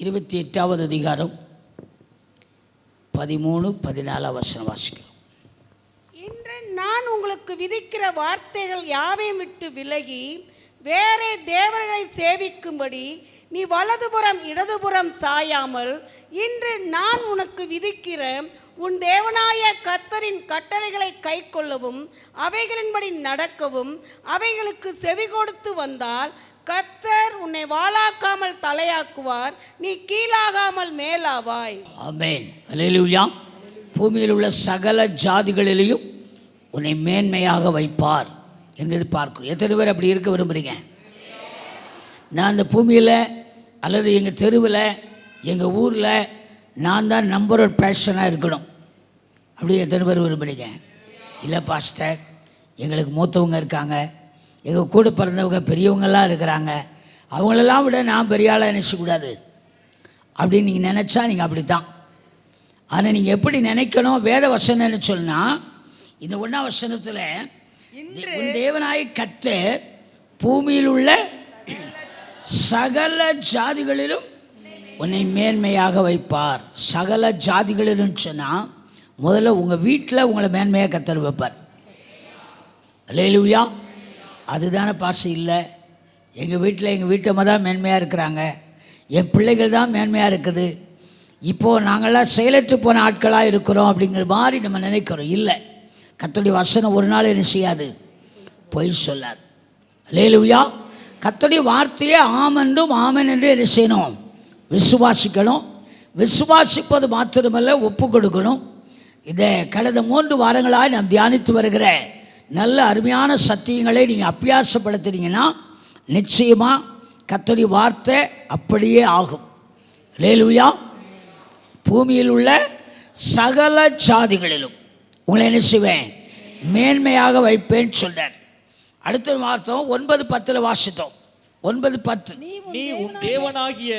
28வது அதிகாரம் 13-14 வசனம் வாசிக்கிறோம். இன்று நான் உங்களுக்கு விதிக்கிற வார்த்தைகள் யாவையும் விட்டு விலகி வேறே தேவர்களை சேவிக்கும்படி நீ வலதுபுறம் இடதுபுறம் சாயாமல் இன்று நான் உனக்கு விதிக்கிற உன் தேவனாய கர்த்தரின் கட்டளைகளை கைக்கொள்ளவும் அவைகளின்படி நடக்கவும் அவைகளுக்கு செவி கொடுத்து வந்தால் கர்த்தர் உன்னை வாளாக்காமல் தலையாக்குவார், நீ கீழாகாமல் மேலாவாய். ஆமென். அல்லேலூயா. பூமியில் உள்ள சகல ஜாதிகளிலேயும் உன்னை மேன்மையாக வைப்பார் என்று பார்க்கிறோம். எத்தனை பேர் அப்படி இருக்க விரும்புகிறீங்க? நான் இந்த பூமியில் அல்லது எங்கள் தெருவில் எங்கள் ஊரில் நான் தான் நம்பர் 1 பேஷனாக இருக்கணும் அப்படி எத்தனை பேர் விரும்புகிறீங்க? இல்லை பாஸ்டர், எங்களுக்கு மூத்தவங்க இருக்காங்க, எங்கள் கூட பிறந்தவங்க பெரியவங்கெல்லாம் இருக்கிறாங்க, அவங்களெல்லாம் விட நான் பெரிய ஆளாக நினச்சக்கூடாது அப்படின்னு நீங்கள் நினச்சா நீங்கள் அப்படி தான். ஆனால் நீங்கள் எப்படி நினைக்கணும்? வேத வசனம்னு சொன்னால் இந்த 1ஆம் வசனத்தில் உன் தேவனாய் கர்த்தர் பூமியில் உள்ள சகல ஜாதிகளிலும் உன்னை மேன்மையாக வைப்பார். சகல ஜாதிகளிலும் சொன்னால் முதல்ல உங்கள் வீட்டில் உங்களை மேன்மையாக கர்த்தர் வைப்பார். அல்லேலூயா. அதுதானே பாசம் இல்லை. எங்கள் வீட்டில் எங்கள் வீட்டம்மா தான் மேன்மையாக இருக்கிறாங்க, என் பிள்ளைகள் தான் மேன்மையாக இருக்குது, இப்போது நாங்கள்லாம் செயலற்று போன ஆட்களாக இருக்கிறோம் அப்படிங்கிற மாதிரி நம்ம நினைக்கிறோம். இல்லை, கர்த்தருடைய வசனம் ஒரு நாள் என்ன செய்யாது, பொய் சொல்லாது. அல்லேலூயா. கர்த்தருடைய வார்த்தையே ஆமென்றும் ஆமென் என்று என்ன செய்யணும், விசுவாசிக்கணும். விசுவாசிப்பது மாத்திரமல்ல, ஒப்பு கொடுக்கணும். இதை கடந்த 3 வாரங்களாக நாம் தியானித்து வருகிற நல்ல அருமையான சத்தியங்களை நீங்கள் அபியாசப்படுத்துனீங்கன்னா நிச்சயமாக கர்த்தருடைய வார்த்தை அப்படியே ஆகும். அல்லேலூயா. பூமியில் உள்ள சகல ஜாதிகளிலும் உங்களை என்ன செய்வேன், மேன்மையாக வைப்பேன்னு சொல்றார். அடுத்த வார்த்தை 9:10 வாசித்தோம். 9:10 நீ உன் தேவனாகிய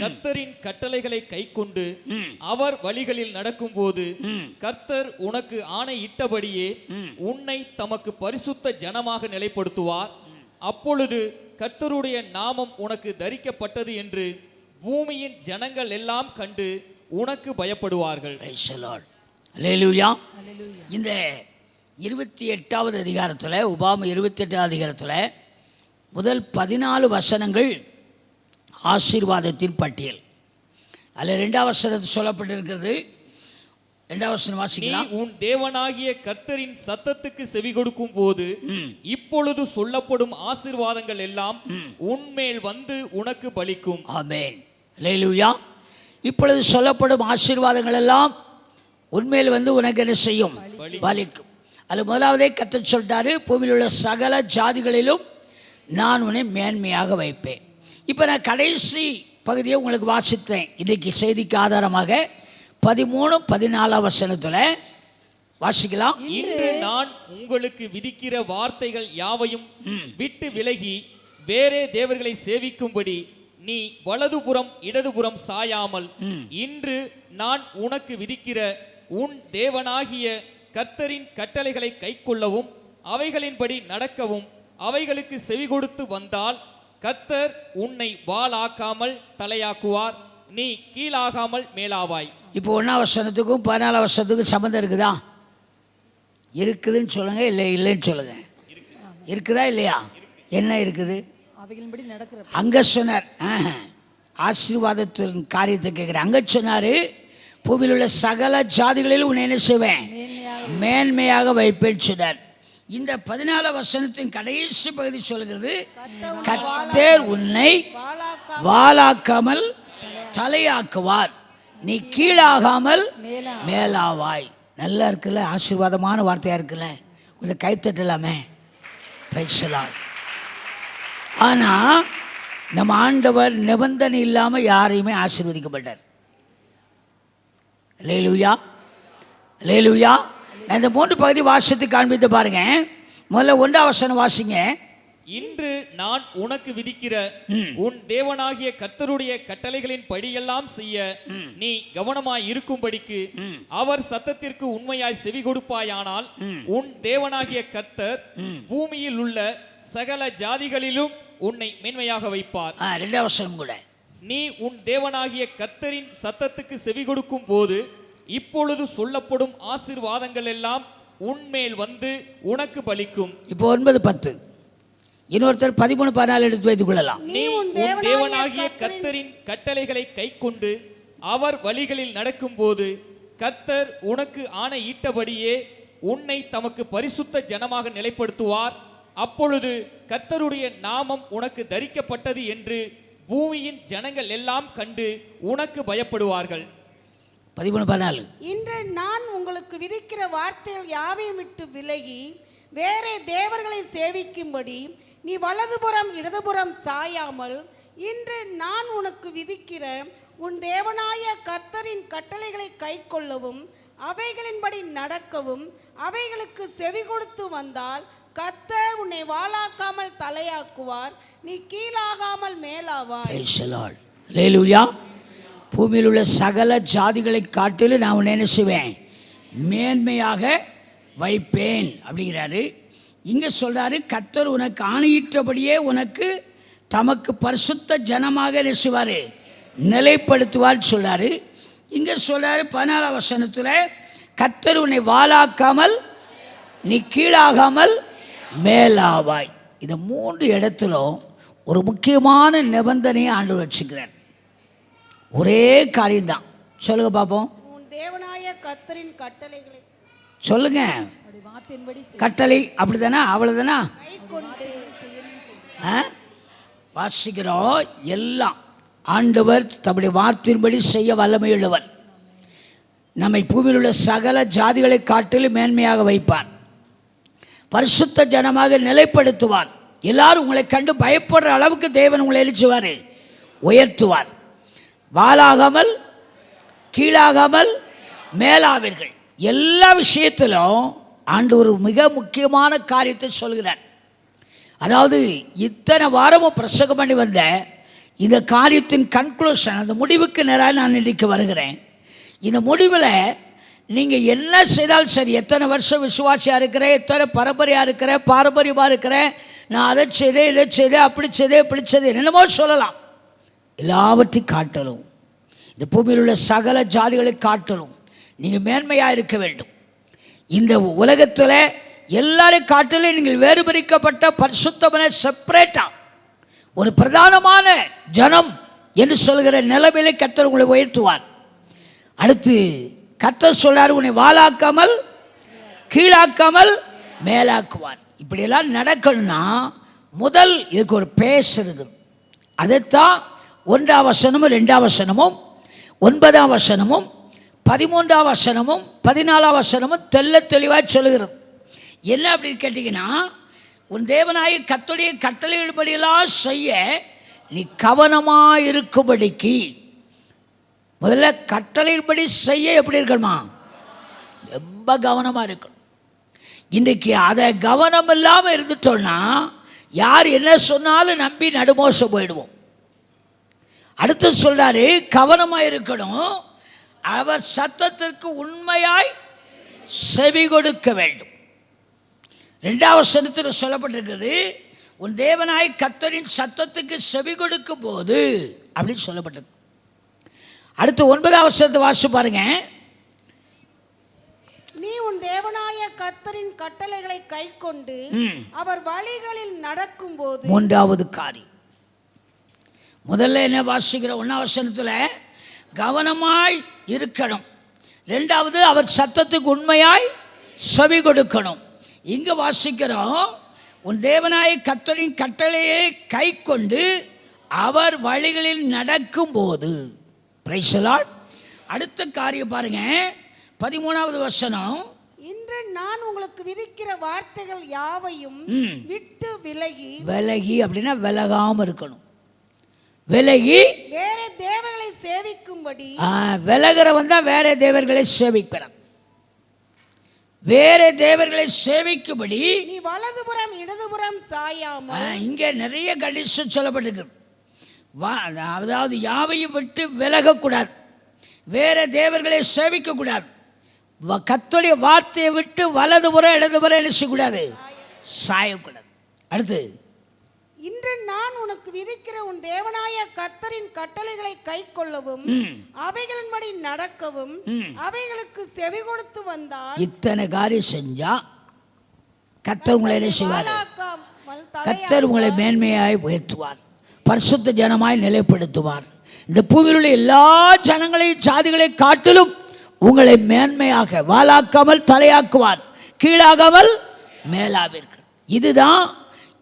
கர்த்தரின் கட்டளைகளை கைக்கொண்டு அவர் வழிகளில் நடக்கும்போது கர்த்தர் உனக்கு ஆணையிட்டபடியே உன்னை தமக்கு பரிசுத்த ஜனமாக நிலைப்படுத்துவார். அப்பொழுது கர்த்தருடைய நாமம் உனக்கு தரிக்கப்பட்டது என்று பூமியின் ஜனங்கள் எல்லாம் கண்டு உனக்கு பயப்படுவார்கள். அல்லேலூயா. இந்த 28வது அதிகாரத்தில், உபாகமம் 28வது அதிகாரத்தில் முதல் 14 வசனங்கள் ஆசீர்வாதத்தின் பட்டியல். அதில் 2ஆம் வசனத்தில் சொல்லப்பட்டிருக்கிறது. 2ஆம் வசனம் வாசிக்கலாம். உன் தேவனாகிய கர்த்தரின் சத்தத்துக்கு செவி கொடுக்கும் போது இப்பொழுது சொல்லப்படும் ஆசீர்வாதங்கள் எல்லாம் உன்மேல் வந்து உனக்கு பலிக்கும். ஆமென். அல்லேலூயா. இப்பொழுது சொல்லப்படும் ஆசீர்வாதங்கள் எல்லாம் உண்மையில் வந்து உனக்கு என்ன செய்யும், பலிக்கும். அது முதலாவதே கர்த்தர் சொல்லிட்டாரு, பூமியில் உள்ள சகல ஜாதிகளிலும் நான் உன்னை மேன்மையாக வைப்பேன். இப்போ நான் கடைசி பகுதியை உங்களுக்கு வாசித்தேன். இன்றைக்கு செய்திக்கு ஆதாரமாக 13-14 வசனத்தில் வாசிக்கலாம். இன்று நான் உங்களுக்கு விதிக்கிற வார்த்தைகள் யாவையும் விட்டு விலகி வேறே தேவர்களை சேவிக்கும்படி நீ வலதுபுறம் இடதுபுறம் சாயாமல் இன்று நான் உனக்கு விதிக்கிற உன் தேவனாகிய கர்த்தரின் கட்டளைகளை கைக்கொள்ளவும் அவைகளின்படி நடக்கவும் அவைகளுக்கு செவி கொடுத்து வந்தால் கர்த்தர் உன்னை வாளாக்காமல் தலையாக்குவார், நீ கீழாகாமல் மேலாவாய். இப்போ 1ஆம் வசனத்துக்கும் 14ஆம் வசனத்துக்கும் சம்மந்தம் இருக்குதா? இருக்குதுன்னு சொல்லுங்க, இல்லை இல்லைன்னு சொல்லுங்க. இருக்குதா இல்லையா? என்ன இருக்குது? அங்கே சொன்னார் ஆசீர்வாதத்தின் காரியத்தை கேட்குறேன். அங்கே சொன்னார், பூமியில் உள்ள சகல ஜாதிகளில் உன்னை என்ன செய்வேன், மேன்மையாக வைப்பேன்னு சொன்னார். இந்த 14 வசனத்தின் கடைசி பகுதி சொல்கிறது, கர்த்தர் உன்னை வாளாக்காமல் தலையாக்குவார், நீ கீழாகாமல் மேலாவாய். நல்லா இருக்குல்ல, ஆசீர்வாதமான வார்த்தையாக இருக்குல்ல, கொஞ்சம் கைத்தட்டலாமே. Price the Lord. ஆனால் நம்ம ஆண்டவர் நிபந்தனை இல்லாமல் யாரையுமே ஆசீர்வதிக்கப்பட்டார். அல்லேலூயா. அல்லேலூயா. நான் இந்த 3 பகுதி வாசித்து காண்பித்து பாருங்க. முதல்ல 1ஆம் வசனம் வாசிங்க. இன்று நான் உனக்கு விதிக்கிற உன் தேவனாகிய கர்த்தருடைய கட்டளைகளின் படியெல்லாம் செய்ய நீ கவனமாய் இருக்கும்படிக்கு அவர் சத்தத்திற்கு உண்மையாய் செவி கொடுப்பாயானால் உன் தேவனாகிய கர்த்தர் பூமியில் உள்ள சகல ஜாதிகளிலும் உன்னை மேன்மையாக வைப்பார். 2ஆம் வசனம் கூட நீ உன் தேவனாகிய கர்த்தரின் சத்தத்துக்கு செவி கொடுக்கும் போது இப்பொழுது சொல்லப்படும் ஆசீர்வாதங்கள் எல்லாம் உன்மேல் வந்து உனக்கு பலிக்கும். இப்போ 9:10 இன்னொருத்தர் 13-14 எடுத்து வைத்துக் கொள்ளலாம். நீ உன் தேவனாகிய கர்த்தரின் கட்டளைகளை கைக்கொண்டு அவர் வழிகளில் நடக்கும்போது கர்த்தர் உனக்கு ஆணையிட்டபடியே உன்னை தமக்கு பரிசுத்த ஜனமாக நிலைப்படுத்துவார். அப்பொழுது கர்த்தருடைய நாமம் உனக்கு தரிக்கப்பட்டது என்று பூமியின் ஜனங்கள் எல்லாம் கண்டு உனக்கு பயப்படுவார்கள். 13-14 இன்று நான் உங்களுக்கு விதிக்கிற வார்த்தைகள் யாவையும் விட்டு விலகி வேறே தேவர்களை சேவிக்கும்படி நீ வலதுபுறம் இடதுபுறம் சாயாமல் இன்று நான் உனக்கு விதிக்கிற உன் தேவனாய கர்த்தரின் கட்டளைகளை கைக்கொள்ளவும் அவைகளின்படி நடக்கவும் அவைகளுக்கு செவி கொடுத்து வந்தால் கர்த்தர் உன்னை வாளாக்காமல் தலையாக்குவார், நீ கீழாகாமல் மேலாவாய். அல்லேலூயா. பூமியில் உள்ள சகல ஜாதிகளை காட்டிலும் நான் உன்னை என்ன செய்வேன்? மேன்மையாக வைப்பேன் அப்படிங்கிறாரு. இங்கே சொல்கிறாரு, கர்த்தர் உனக்கு ஆணையிட்டபடியே உனக்கு தமக்கு பரிசுத்த ஜனமாக என்ன செய்வார்? நிலைப்படுத்துவார் சொல்கிறாரு. இங்கே சொல்கிறாரு 14 வசனத்தில், கர்த்தர் உன்னை வாளாக்காமல் நீ கீழாகாமல் மேலாவாய். இந்த 3 இடத்திலும் ஒரு முக்கியமான நிபந்தனையை ஆண்டவர் வச்சுக்கிறார். ஒரே காரியம்தான். சொல்லுங்க பார்ப்போம். உன் தேவனாய கர்த்தரின் கட்டளைகளை சொல்லுங்க. கட்டளை அப்படிதானா? அவ்வளோதானா? கைக்கொண்டு வாசிக்கிறோம். எல்லாம் ஆண்டவர் தம்முடைய வார்த்தையின்படி செய்ய வல்லமையுள்ளவர். நம்மை பூமியில் உள்ள சகல ஜாதிகளை காட்டிலும் மேன்மையாக வைப்பார், பரிசுத்த ஜனமாக நிலைப்படுத்துவார். எல்லாரும் உங்களை கண்டு பயப்படுற அளவுக்கு தேவன் உங்களை எழுச்சுவார், உயர்த்துவார். வாளாகாமல் கீழாகாமல் மேலாவீர்கள். எல்லா விஷயத்திலும் ஆண்டவர் மிக முக்கியமான காரியத்தை சொல்கிறார். அதாவது இத்தனை வாரமும் பிரசங்கம் பண்ணி வந்த இந்த காரியத்தின் கன்க்ளூஷன், அந்த முடிவுக்கு நேராக நான் இன்றைக்கு வருகிறேன். இந்த முடிவில் நீங்கள் என்ன செய்தாலும் சரி, எத்தனை வருஷம் விசுவாசியாக இருக்கிறேன், எத்தனை பரம்பரையாக இருக்கிறேன், பாரம்பரியமாக இருக்கிறேன், நான் அதை செய்தேன் இதை செய்தேன் அப்படி செய்தேன் இப்படி செய்தேன் என்னமோ சொல்லலாம். எல்லாவற்றையும் காட்டலும் இந்த பூமியில் உள்ள சகல ஜாதிகளை காட்டலும் நீங்கள் மேன்மையாக இருக்க வேண்டும். இந்த உலகத்தில் எல்லாரையும் காட்டிலும் நீங்கள் வேறுபிரிக்கப்பட்ட பரிசுத்தமான செப்பரேட்டாக ஒரு பிரதானமான ஜனம் என்று சொல்கிற நிலைமையிலே கர்த்தர் உங்களை உயர்த்துவார். அடுத்து கர்த்தர் சொல்றார், உன்னை வாளாக்காமல் கீழாக்காமல் மேலாக்குவார். இப்படியெல்லாம் நடக்கணும்னா முதல் இதுக்கு ஒரு பேஸ் இருக்குது. அதைத்தான் 1ஆம் வசனமும் 2ஆம் வசனமும் 9ஆம் வசனமும் 13ஆம் வசனமும் 14ஆம் வசனமும் தெள்ள தெளிவாக சொல்லுகிறது. என்ன அப்படின்னு கேட்டிங்கன்னா, உன் தேவனாய கர்த்தருடைய கட்டளையின்படியெல்லாம் செய்ய நீ கவனமாக இருக்கும்படிக்கு. முதல்ல கட்டளையின்படி செய்ய எப்படி இருக்கணுமா? ரொம்ப கவனமாக இருக்கணும். இன்றைக்கி அதை கவனம் இல்லாமல் இருந்துட்டோம்னா யார் என்ன சொன்னாலும் நம்பி நடுமோசம் போயிடுவோம். அடுத்து சொல்றாரு, கவனமாக இருக்கணும், அவர் சத்தத்திற்கு உண்மையாய் செவி கொடுக்க வேண்டும். 2ஆம் வசனத்தில் சொல்லப்பட்டிருக்கிறது, உன் தேவனாய் கர்த்தரின் சத்தத்துக்கு செவி கொடுக்கும் போது அப்படின்னு சொல்லப்பட்டிருக்கு. அடுத்து 9ஆம் வசனத்தை வாசிச்சு பாருங்க. நீ உன் தேவனாய கர்த்தரின் கட்டளைகளை கைக்கொண்டு அவர் வழிகளில் நடக்கும் போது. 3வது காரியம், முதல்ல என்ன வாசிக்கிற 1ஆம் வசனத்தில் கவனமாய் இருக்கணும். 2வது அவர் சத்தத்துக்கு உண்மையாய் செவி கொடுக்கணும். இங்கே வாசிக்கிறோம், உன் தேவனாய கர்த்தரின் கட்டளையை கை கொண்டு அவர் வழிகளில் நடக்கும் போது. Price the Lord. அடுத்த காரியம் பாருங்க, 13வது வசனம், இன்று நான் உங்களுக்கு விதிக்கிற வார்த்தைகள் யாவையும் விட்டு விலகி. விலகி அப்படின்னா விலகாமல் இருக்கணும். விலகி வேற தேவர்களை சேவிக்கும்படி. விலகிறவன் தான் வேற தேவர்களை சேவிக்கிறான். வேற தேவர்களை சேவிக்கும்படி நீ வலதுபுறம் இடதுபுறம் சாயாமல். இங்கே நிறைய கண்டிஷன் சொல்லப்பட்டிருக்கு. அதாவது யாவையும் விட்டு விலகக்கூடாது, வேற தேவர்களை சேவிக்கக்கூடாது, கர்த்தருடைய வார்த்தையை விட்டு வலதுபுறம் இடதுபுறம் என்ன செய்யக்கூடாது? சாயக்கூடாது. அடுத்து இன்று நான் உனக்கு விதிக்கிற உன் தேவனாய கர்த்தரின் கட்டளைகளை கைக்கொள்ளவும் அவைகளின்படி நடக்கவும் அவைகளுக்கு செவி கொடுத்து வந்தால் இத்தனை காரியம் செஞ்சா கர்த்தர் உங்களை என்ன செய்வார்? வாலாக்காமல் கர்த்தர் உங்களை மேன்மையாய் உயர்த்துவார், பரிசுத்த ஜனமாய் நிலைப்படுத்துவார். இந்த பூமியில் உள்ள எல்லா ஜனங்களையும் ஜாதிகளை காட்டிலும் உங்களை மேன்மையாக வாலாக்காமல் தலையாக்குவார், கீழாகாமல் மேலாவீர்கள். இதுதான்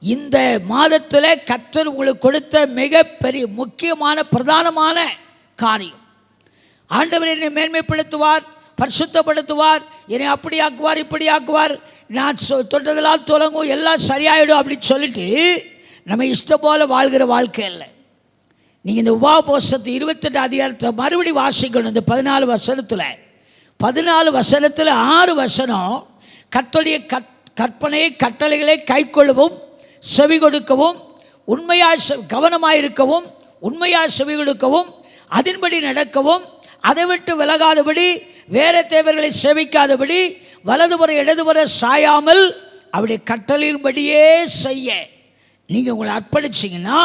இந்த மாதத்தில் கர்த்தர் உங்களுக்கு கொடுத்த மிகப்பெரிய முக்கியமான பிரதானமான காரியம். ஆண்டவர் என்னை மேன்மைப்படுத்துவார், பரிசுத்தப்படுத்துவார், என்னை அப்படி ஆக்குவார், இப்படி ஆக்குவார், நான் தொட்டதெல்லாம் தொடங்கும், எல்லாம் சரியாயிடும் அப்படின்னு சொல்லிட்டு நம்ம இஷ்டம் போல வாழ்கிற வாழ்க்கை இல்லை. நீங்கள் இந்த உபாபோசத்து 28 அதிகாரத்தை மறுபடி வாசிக்கணும். இந்த 14 வசனத்தில் 6 வசனம் கர்த்தருடைய கற்பனை கட்டளைகளை கைக்கொள்ளவும் செவி கொடுக்கவும் உண்மையாய் கவனமாயிருக்கவும் உண்மையாய் செவி கொடுக்கவும் அதன்படி நடக்கவும் அதை விட்டு விலகாதபடி வேற தேவர்களை சேவிக்காதபடி வலதுபுற இடதுபுற சாயாமல் அவருடைய கட்டளையின்படியே செய்ய நீங்கள் உங்களை அர்ப்பணிச்சிங்கன்னா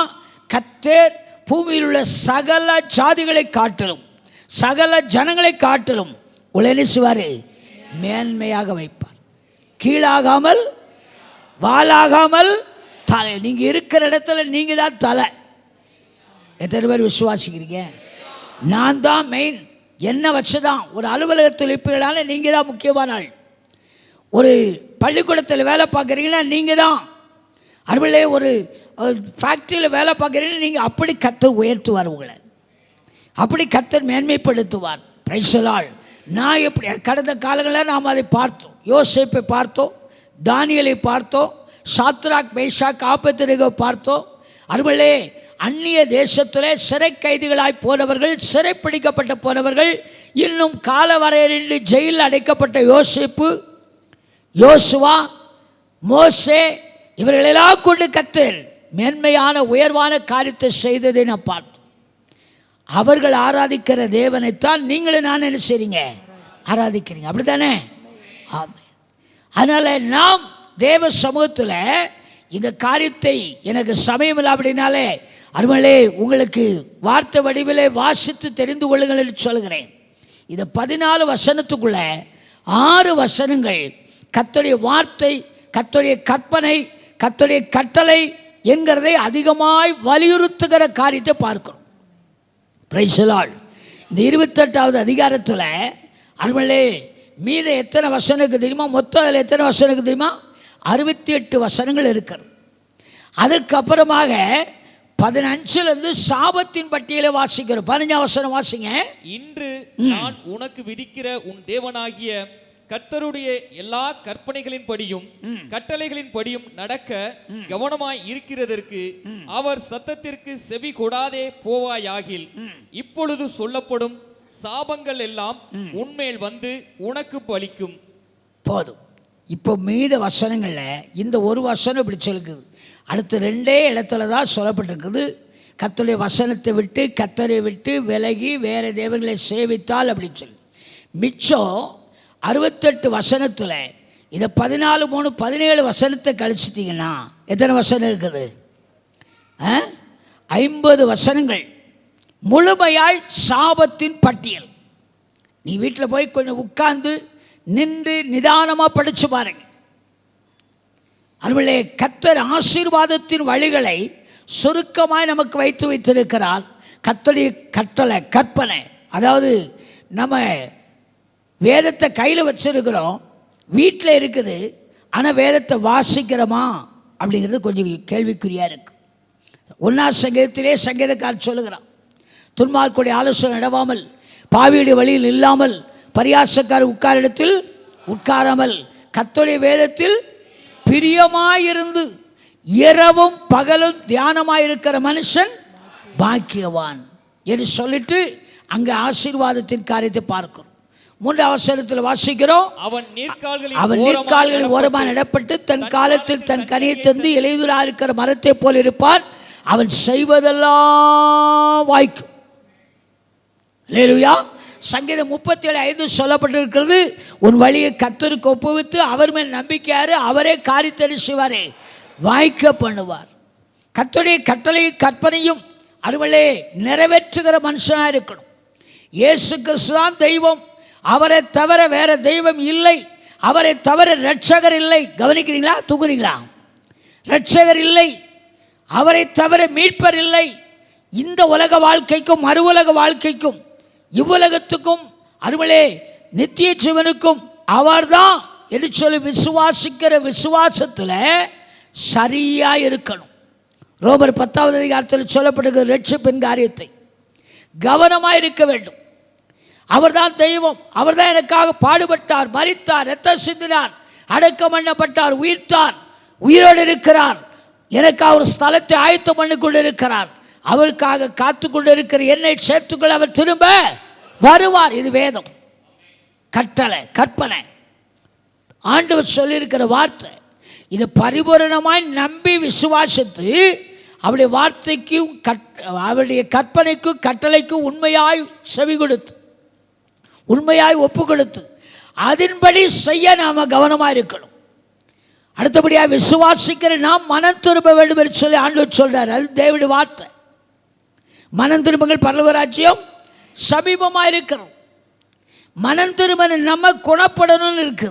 கர்த்தர் பூமியில் உள்ள சகல ஜாதிகளை காட்டிலும் சகல ஜனங்களை காட்டிலும் உங்களை என்ன செய்வார்? மேன்மையாக வைப்பார், கீழாகாமல் வாலாகாமல் தலை. நீங்கள் இருக்கிற இடத்துல நீங்கள் தான் தலை. எத்தனை பேர் விசுவாசிக்கிறீங்க? நான் தான் மெயின், என்ன வச்சுதான். ஒரு அலுவலகத்தில் இருப்பீங்கனால நீங்கள் தான் முக்கியமான ஆள். ஒரு பள்ளிக்கூடத்தில் வேலை பார்க்குறீங்கன்னா நீங்கள் தான். அதுபோல ஒரு ஃபேக்ட்ரியில் வேலை பார்க்குறீங்கன்னா நீங்கள். அப்படி கர்த்தர் உயர்த்துவார் உங்களை, அப்படி கர்த்தர் மேன்மைப்படுத்துவார். Price the Lord. நான் எப்படி கடந்த காலங்களில் நாம் அதை பார்த்தோம். யோசேப்பை பார்த்தோம், தானியேலை பார்த்தோம், சாத்ராக் மேஷாக் ஆபேத்நேகோ பார்த்தோம். அதுபோல அந்நிய தேசத்தில் சிறை கைதிகளாய் போனவர்கள், சிறைப்பிடிக்கப்பட்ட போனவர்கள், இன்னும் காலவரையின்றி ஜெயிலில் அடைக்கப்பட்ட யோசேப்பு, யோசுவா, மோசே, இவர்களெல்லாம் கொண்டு கர்த்தர் மேன்மையான உயர்வான காரியத்தை செய்ததை நான் பார்த்தோம். அவர்கள் ஆராதிக்கிற தேவனைத்தான் நீங்களும் நான் என்ன செய்றீங்க? ஆராதிக்கிறீங்க, அப்படி தானே? ஆமாம். அதனால் நாம் தேவ சமூகத்தில் இந்த காரியத்தை எனக்கு சமயம் இல்லை அப்படின்னாலே அருமையிலே உங்களுக்கு வார்த்தை வடிவிலே வாசித்து தெரிந்து கொள்ளுங்கள் என்று சொல்கிறேன். இந்த 14 வசனத்துக்குள்ள 6 வசனங்கள் கர்த்தருடைய வார்த்தை, கர்த்தருடைய கற்பனை, கர்த்தருடைய கட்டளை என்கிறதை அதிகமாய் வலியுறுத்துகிற காரியத்தை பார்க்கிறோம். Price the Lord. இந்த 28வது அதிகாரத்தில் அருமையிலே மீத எத்தனை வசனம் இருக்குது தெரியுமா? மொத்தம் அதில் எத்தனை வசனம் இருக்குது தெரியுமா? 68 வசனங்கள் இருக்கிறது. அதற்கு அப்புறமாக 15லேருந்து சாபத்தின் பட்டியலை வாசிக்கிறோம். 15ஆம் வசனம் வாசிங்க. இன்று நான் உனக்கு விதிக்கிற உன் தேவனாகிய கர்த்தருடைய எல்லா கற்பனைகளின் படியும் கட்டளைகளின் படியும் நடக்க கவனமாய் இருக்கிறதற்கு அவர் சத்தத்திற்கு செவி கொடாதே போவாயாகில் இப்பொழுது சொல்லப்படும் சாபங்கள் எல்லாம் உன்மேல் வந்து உனக்கு பலிக்கும். போதும். இப்போ மீத வசனங்களில் இந்த ஒரு வசனம் இப்படி சொல்லுது. அடுத்த 2 இடத்துல தான் சொல்லப்பட்டிருக்குது. கர்த்தருடைய வசனத்தை விட்டு கர்த்தரை விட்டு விலகி வேறு தேவர்களை சேவித்தால் அப்படின்னு சொல்லி. மிச்சம் 68 வசனத்தில் இதை 14, 3, 17 வசனத்தை கழிச்சிட்டிங்கன்னா எத்தனை வசனம் இருக்குது? 50 வசனங்கள் முழுமையாய் சாபத்தின் பட்டியல். நீ வீட்டில் போய் கொஞ்சம் உட்கார்ந்து நின்று நிதானமாக படித்து பாருங்க. அதுபோல கர்த்தர் ஆசீர்வாதத்தின் வழிகளை சுருக்கமாய் நமக்கு வைத்து வைத்திருக்கிறார். கர்த்தருடைய கட்டளை, கற்பனை, அதாவது நம்ம வேதத்தை கையில் வச்சிருக்கிறோம், வீட்டில் இருக்குது, ஆனால் வேதத்தை வாசிக்கிறோமா அப்படிங்கிறது கொஞ்சம் கேள்விக்குறியாக இருக்குது. 1ஆம் சங்கீதத்திலே சங்கீதக்காரர் சொல்லுகிறான், துன்மார்க்குடைய ஆலோசனை நடவாமல், பாவியுடைய வழியில் இல்லாமல், பரியாசக்காரர் உட்கார இடத்தில் உட்காராமல், கர்த்தருடைய வேதத்தில் பிரியமாயிருந்து இரவும் பகலும் தியானமாயிருக்கிற மனுஷன் பாக்கியவான் என்று சொல்லிட்டு அங்கே ஆசீர்வாதத்தின் காரியத்தை பார்க்கிறோம். 3ஆம் வசனத்தில் வாசிக்கிறோம், அவன் நீர்க்கால்களில் ஓரமாக நடப்பட்டு தன் காலத்தில் தன் கனியை தந்து இலையுதிராக இருக்கிற மரத்தை போல் இருப்பார், அவன் செய்வதெல்லாம் வாய்க்கும். அல்லேலூயா. சங்கீதம் 37:5 சொல்லப்பட்டிருக்கிறது, உன் வழியை கர்த்தருக்கு ஒப்புவித்து அவர் மேல் நம்பிக்கையாரு, அவரே காரியத்தை செய்வாரே வாய்க்க பண்ணுவார். கர்த்தருடைய கட்டளையும் கற்பனையும் அருளே நிறைவேற்றுகிற மனுஷனாக இருக்கணும். இயேசு கிறிஸ்து தான் தெய்வம், அவரை தவிர வேற தெய்வம் இல்லை, அவரை தவிர இரட்சகர் இல்லை. கவனிக்கிறீங்களா? தூக்குறீங்களா? இரட்சகர் இல்லை, அவரை தவிர மீட்பர் இல்லை. இந்த உலக வாழ்க்கைக்கும் மறு உலக வாழ்க்கைக்கும் இவ்வுலகத்துக்கும் அருளே நித்திய ஜீவனுக்கும் அவர்தான் என்று சொல்லி விசுவாசிக்கிற விசுவாசத்தில் சரியாக இருக்கணும். ரோமர் 10வது அதிகாரத்தில் சொல்லப்படுகிற ரட்சிப்பின் காரியத்தை கவனமாக இருக்க வேண்டும். அவர்தான் தெய்வம், அவர்தான் எனக்காக பாடுபட்டார், மரித்தார், இரத்தம் சிந்தினார், அடக்கம் பண்ணப்பட்டார், உயிர்த்தார், உயிரோடு இருக்கிறார், எனக்காக ஒரு ஸ்தலத்தை ஆயத்தம் பண்ணி கொண்டு இருக்கிறார், அவருக்காக காத்து கொண்டு இருக்கிற என்னை சேர்த்துக்கொள்ள அவர் திரும்ப வருவார். இது வேதம், கட்டளை, கற்பனை, ஆண்டவர் சொல்லியிருக்கிற வார்த்தை. இதை பரிபூரணமாய் நம்பி விசுவாசித்து அவருடைய வார்த்தைக்கும் அவருடைய கற்பனைக்கும் கட்டளைக்கும் உண்மையாய் செவி கொடுத்து உண்மையாய் ஒப்பு கொடுத்து அதன்படி செய்ய நாம் கவனமாக இருக்கணும். அடுத்தபடியாக விசுவாசிக்கிற நாம் மனம் திரும்ப வேண்டும் என்று சொல்லி ஆண்டவர் சொல்றார். அது தேவனுடைய வார்த்தை. மனம் திரும்புங்கள், பரலோக ராஜ்யம் சமீபமாக இருக்கிறோம். மனம் திரும்ப நம்ம குணப்படணும்னு இருக்கு.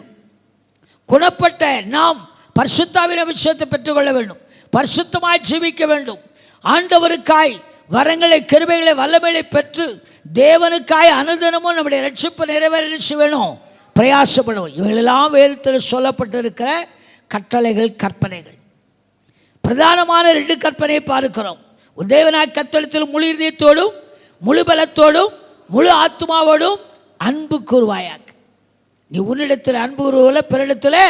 குணப்பட்ட நாம் பரிசுத்தாவின் அபிஷேகத்தை பெற்றுக்கொள்ள வேண்டும், பரிசுத்தமாய் ஜீவிக்க வேண்டும், ஆண்டவருக்காய் வரங்களை கிருபைகளை வல்லமைகளை பெற்று தேவனுக்காய் அனுதினமும் நம்முடைய ரட்சிப்பு நிறைவேற வேணும், பிரயாசப்படும். இவைகளெல்லாம் வேதத்தில் சொல்லப்பட்டிருக்கிற கட்டளைகள், கற்பனைகள். பிரதானமான 2 கற்பனையை பார்க்கிறோம். தேவனாய் கர்த்தரிடத்தில் முழு இதயத்தோடும் முழு பலத்தோடும் முழு ஆத்மாவோடும் அன்பு கூறுவாயாக. நீ உன்னிடத்தில் அன்பு கூறுவல பிறனிடத்தில்.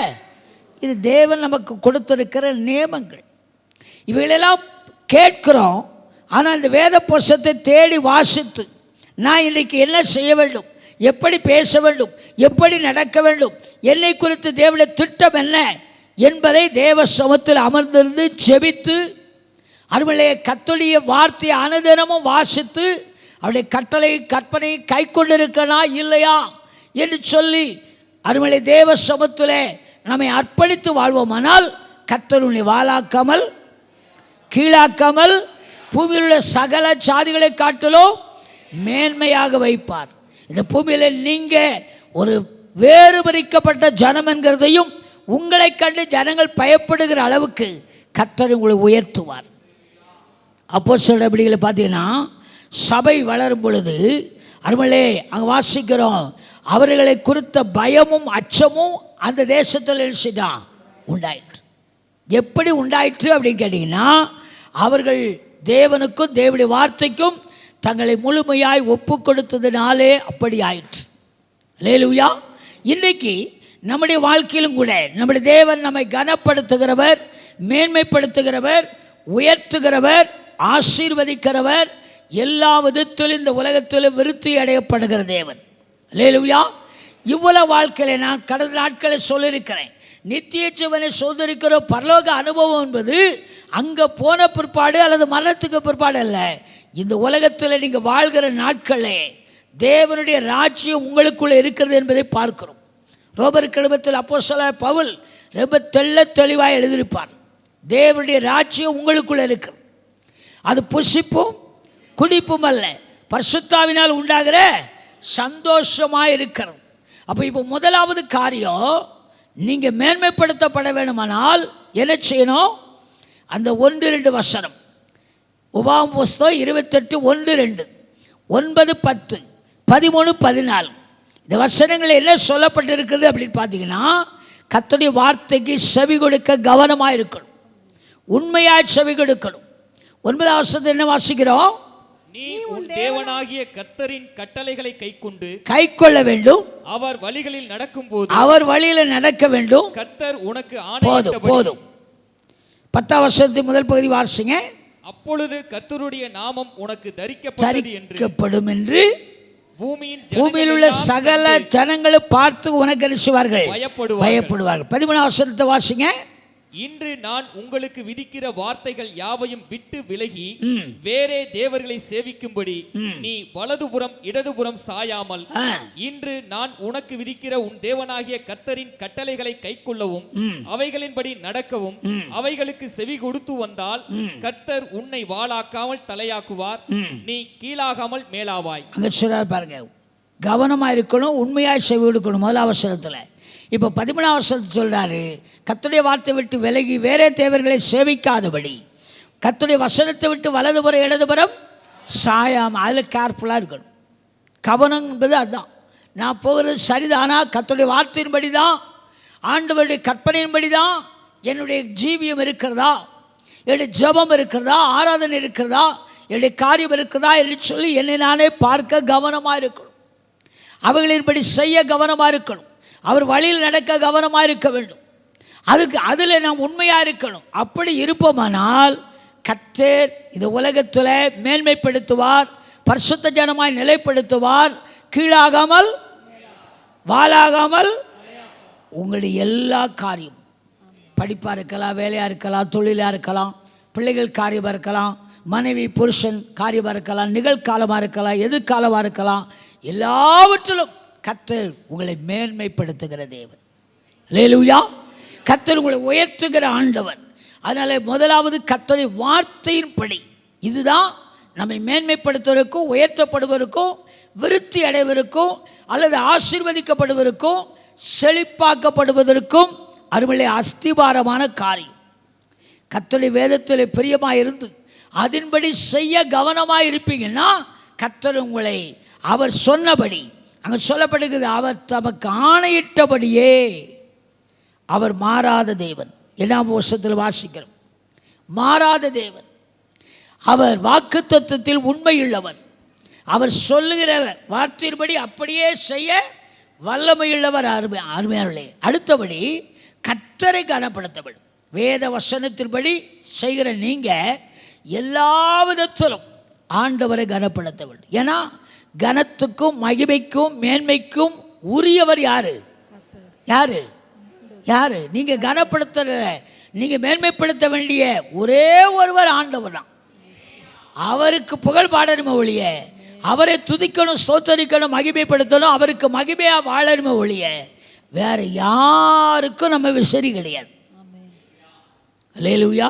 இது தேவன் நமக்கு கொடுத்திருக்கிற நியமங்கள். இவைகளெல்லாம் கேட்கிறோம். ஆனால் இந்த வேத புஸ்தகத்தை தேடி வாசித்து நான் இன்றைக்கு என்ன செய்ய வேண்டும், எப்படி பேச வேண்டும், எப்படி நடக்க வேண்டும், என்னை குறித்து தேவனுடைய திட்டம் என்ன என்பதை தேவ சமூகத்தில் அமர்ந்திருந்து ஜெபித்து அருமையிலே கர்த்தருடைய வார்த்தையை அனுதினமும் வாசித்து அவருடைய கட்டளை கற்பனை கை கொண்டிருக்கனா இல்லையா என்று சொல்லி அருமையிலே தேவ சமூகத்திலே நம்மை அர்ப்பணித்து வாழ்வோமானால் கர்த்தருடைய வாளாக்காமல் கீழாக்காமல் பூமியில் உள்ள சகல சாதிகளை காட்டிலும் மேன்மையாக வைப்பார். இந்த பூமியில் நீங்கள் ஒரு வேறுபரிக்கப்பட்ட ஜனம் என்கிறதையும் உங்களை கண்டு ஜனங்கள் பயப்படுகிற அளவுக்கு கர்த்தர் உங்களை உயர்த்துவார். அப்போஸ்தலர் நடபடிகளை பார்த்தீங்கன்னா சபை வளரும் பொழுது அருமையிலே அங்கே வாசிக்கிறோம், அவர்களை குறித்த பயமும் அச்சமும் அந்த தேசத்தில் தான் உண்டாயிற்று. எப்படி உண்டாயிற்று அப்படின்னு கேட்டிங்கன்னா, அவர்கள் தேவனுக்கும் தேவனுடைய வார்த்தைக்கும் தங்களை முழுமையாய் ஒப்பு கொடுத்ததுனாலே அப்படி ஆயிற்று. அல்லேலூயா. இன்றைக்கி நம்முடைய வாழ்க்கையிலும் கூட நம்முடைய தேவன் நம்மை கனப்படுத்துகிறவர், மேன்மைப்படுத்துகிறவர், உயர்த்துகிறவர், ஆசீர்வதிக்கிறவர், எல்லா விதத்திலும் இந்த உலகத்திலும் விருத்தி அடையப்படுகிற தேவன். அல்லேலூயா. இவ்வளவு வாழ்க்கையில் நான் கடந்த நாட்களை சொல்லியிருக்கிறேன், நித்திய ஜீவனை சோதரிக்கிற பரலோக அனுபவம் என்பது அங்கே போன பிற்பாடு அல்லது மரணத்துக்கு பிற்பாடு அல்ல. இந்த உலகத்தில் நீங்கள் வாழ்கிற நாட்களே தேவனுடைய ராஜ்யம் உங்களுக்குள்ளே இருக்கிறது என்பதை பார்க்கிறோம். ரோமர் கடிதத்தில் அப்போஸ்தலர் பவுல் ரொம்ப தெளிவாக எழுதியிருப்பார். தேவனுடைய ராஜ்யம் உங்களுக்குள்ளே இருக்கிறது. அது புசிப்பும் குடிப்பும் அல்ல, பரிசுத்தாவினால் உண்டாகிற சந்தோஷமாக இருக்கிறது. அப்போ இப்போ முதலாவது காரியம், நீங்கள் மேன்மைப்படுத்தப்பட வேண்டுமானால் என்ன செய்யணும்? அந்த 1-2 வசனம், உபாகமம் புஸ்தகம் 28, 1-2, 9, 10, 13, 14 இந்த வசனங்கள் என்ன சொல்லப்பட்டிருக்குது அப்படின்னு பார்த்தீங்கன்னா, கர்த்தருடைய வார்த்தைக்கு செவி கொடுக்க கவனமாக இருக்கணும், உண்மையாக செவி கொடுக்கணும். 9வது வசனத்தில் என்ன வாசிக்கிறோம்? நீ உன் தேவனாகிய கர்த்தரின் கட்டளைகளை கைக்கொள்ள வேண்டும், அவர் வழிகளில் நடக்கும்போது அவர் வழியில் நடக்க வேண்டும். கர்த்தர் உனக்கு போதும். 10வது வசனத்தின் முதல் பகுதி வாசிங்க. அப்பொழுது கர்த்தருடைய நாமம் உனக்கு தரிக்கப்படும் என்று பூமியில் உள்ள சகல ஜனங்களும் பார்த்து உனக்கு அறிவிப்பார்கள், பயப்படுவார்கள். 13வது வசனத்தை வாசிங்க. இன்று நான் உங்களுக்கு விதிக்கிற வார்த்தைகள் யாவையும் விட்டு விலகி வேறே தேவர்களை சேவிக்கும்படி நீ வலதுபுறம் இடதுபுறம் சாயாமல் இன்று நான் உனக்கு விதிக்கிற உன் தேவனாகிய கர்த்தரின் கட்டளைகளை கைக்கொள்ளவும் அவைகளின்படி நடக்கவும் அவைகளுக்கு செவி கொடுத்து வந்தால் கர்த்தர் உன்னை வாளாக்காமல் தலையாக்குவார், நீ கீழாகாமல் மேலாவாய். அங்க சொல்றார் பாருங்க, கவனமா இருக்கணும், உண்மையாய் செவி கொடுக்கணும். முதல் அவசரத்தில். இப்போ 13ஆம் வசனத்தில் சொல்றாரு, கர்த்தருடைய வார்த்தை விட்டு விலகி வேறே தேவர்களை சேவிக்காதபடி கர்த்தருடைய வசனத்தை விட்டு வலதுபுறம் இடதுபுறம் சாயாம. அதில் கேர்ஃபுல்லாக இருக்கணும். கவனம் என்பது அதுதான். நான் போகிறது சரிதானா, கர்த்தருடைய வார்த்தையின்படி தான், ஆண்டவருடைய கற்பனையின்படி தான் என்னுடைய ஜீவியம் இருக்கிறதா, என்னுடைய ஜெபம் இருக்கிறதா, ஆராதனை இருக்கிறதா, என்னுடைய காரியம் இருக்கிறதா என்று சொல்லி என்னை நானே பார்க்க கவனமாக இருக்கணும். அவைகளின்படி செய்ய கவனமாக இருக்கணும். அவர் வழியில் நடக்க கவனமாக இருக்க வேண்டும். அதில் நாம் உண்மையாக இருக்கணும். அப்படி இருப்போமானால் கர்த்தர் இந்த உலகத்தில் மேன்மைப்படுத்துவார், பரிசுத்த ஜனமாய் நிலைப்படுத்துவார், கீழாகாமல் வாளாகாமல். உங்களுடைய எல்லா காரியமும், படிப்பாக இருக்கலாம், வேலையாக இருக்கலாம், தொழிலாக இருக்கலாம், பிள்ளைகள் காரியமாக இருக்கலாம், மனைவி புருஷன் காரியமாக இருக்கலாம், நிகழ்காலமாக இருக்கலாம், எதிர்காலமாக இருக்கலாம், எல்லாவற்றிலும் கர்த்தர் உங்களை மேன்மைப்படுத்துகிற தேவன். அல்லேலூயா. கர்த்தர் உங்களை உயர்த்துகிற ஆண்டவன். அதனால முதலாவது கர்த்தருடைய வார்த்தையின்படி, இதுதான் நம்மை மேன்மைப்படுத்துவதற்கும் உயர்த்தப்படுவதற்கும் விருத்தி அடைவதற்கும் அல்லது ஆசீர்வதிக்கப்படுவதற்கும் செழிப்பாக்கப்படுவதற்கும் அருமையிலே அஸ்திபாரமான காரியம். கர்த்தருடைய வேதத்தில் பிரியமாக இருந்து அதன்படி செய்ய கவனமாக இருப்பீங்கன்னா கர்த்தர் உங்களை அவர் சொன்னபடி, அங்கே சொல்லப்படுகிறது, அவர் தமக்கு ஆணையிட்டபடியே அவர் மாறாத தேவன். 7ஆம் வருஷத்தில் வாசிக்கிறோம், மாறாத தேவன். அவர் வாக்குத்தத்தத்தில் உண்மையுள்ளவர். அவர் சொல்லுகிற வார்த்தையின்படி அப்படியே செய்ய வல்லமையுள்ளவர். அருமையானவர்களே, அடுத்தபடி கர்த்தரை கனப்படுத்தப்படும். வேத வசனத்தின்படி செய்கிற நீங்கள் எல்லா விதத்திலும் ஆண்டவரை கனப்படுத்த வேண்டும். ஏன்னா கனத்துக்கும் மகிமைக்கும் மேன்மைக்கும் உரியவர் யாரு? யாரு? யாரு? நீங்க கனப்படுத்த, நீங்க மேன்மைப்படுத்த வேண்டிய ஒரே ஒருவர் ஆண்டவர் தான். அவருக்கு புகழ் பாடணுமே ஒழிய, அவரை துதிக்கணும், ஸ்தோத்தரிக்கணும், மகிமைப்படுத்தணும், அவருக்கு மகிமையா வாழணுமே ஒழிய வேற யாருக்கும் நம்ம விசரி கிடையாது. அல்லேலூயா.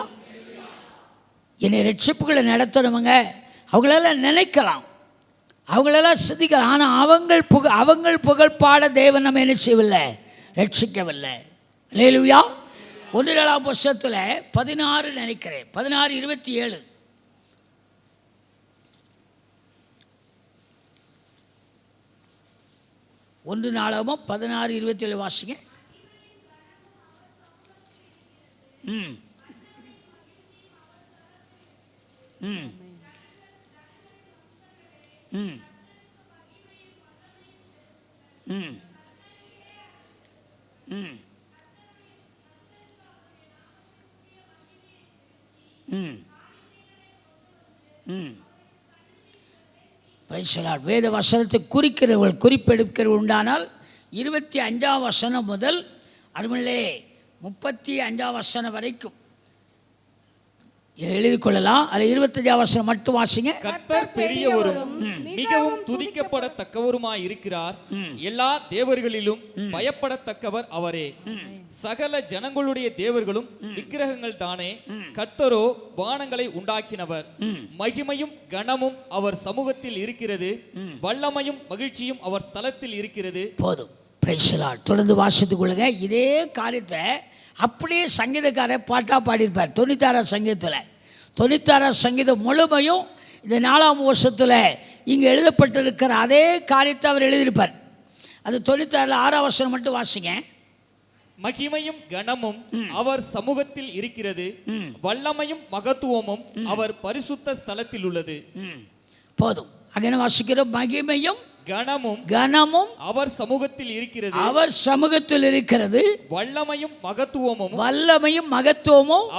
என்னை ரட்சிப்புகளை நடத்தணுமுங்க, அவங்களெல்லாம் நினைக்கலாம், அவங்களெல்லாம் சிந்திக்கலாம். ஆனால் அவங்கள் புகழ் பாட தேவன் நம்ம என்ன செய்யவில்லை, ரட்சிக்கவில்லை. அல்லேலூயா. 1 புத்தகத்தில் 16 நினைக்கிறேன், 16:27. ஒன்று நாளாகவும் 16:27 வாசிங்க. ம் ம் ம் ம் ம் ம் ம் பிரைசலாட். வேத வசனத்தை குறிக்கிறவர்கள், குறிப்பெடுக்கிறவர்கள் உண்டானால் 25ஆம் வசனம் முதல் அருமையிலே 35ஆம் வசனம் வரைக்கும் எழுதி கொள்ளலாம். அதில் 25ஆம் வசனம் மட்டும் வாசிங்க. கர்த்தர் பெரியவரும் மிகவும் துதிக்கப்படத்தக்கவருமாய் இருக்கிறார். எல்லா தேவர்களிலும் பயப்படத்தக்கவர் அவரே. சகல ஜனங்களுடைய தேவர்களும் விக்கிரகங்கள் தானே. கர்த்தரோ வானங்களை உண்டாக்கினவர். மகிமையும் கனமும் அவர் சமூகத்தில் இருக்கிறது. வல்லமையும் மகிழ்ச்சியும் அவர் ஸ்தலத்தில் இருக்கிறது. போதும். Price the Lord. தொடர்ந்து வாசித்துக் கொள்ளுங்க. இதே காரியத்தை அப்படியே சங்கீதக்காரர் பாட்டாக பாடியிருப்பார். 96ஆம் சங்கீதத்தில் 96ஆம் சங்கீதம் முழுமையும் இந்த 4ஆம் வருஷத்தில் இங்கே எழுதப்பட்டிருக்கிற அதே காரியத்தை அவர் எழுதியிருப்பார். அது 96 6ஆம் வசனம் மட்டும் வாசிங்க. மகிமையும் கனமும் அவர் சமூகத்தில் இருக்கிறது. வல்லமையும் மகத்துவமும் அவர் பரிசுத்த ஸ்தலத்தில் உள்ளது. போதும். அங்கே வாசிக்கிறோம். மகிமையும் கனமும் அவர் சமூகத்தில் இருக்கிறது. அவர் சமூகத்தில் இருக்கிறது. வல்லமையும் மகத்துவமும்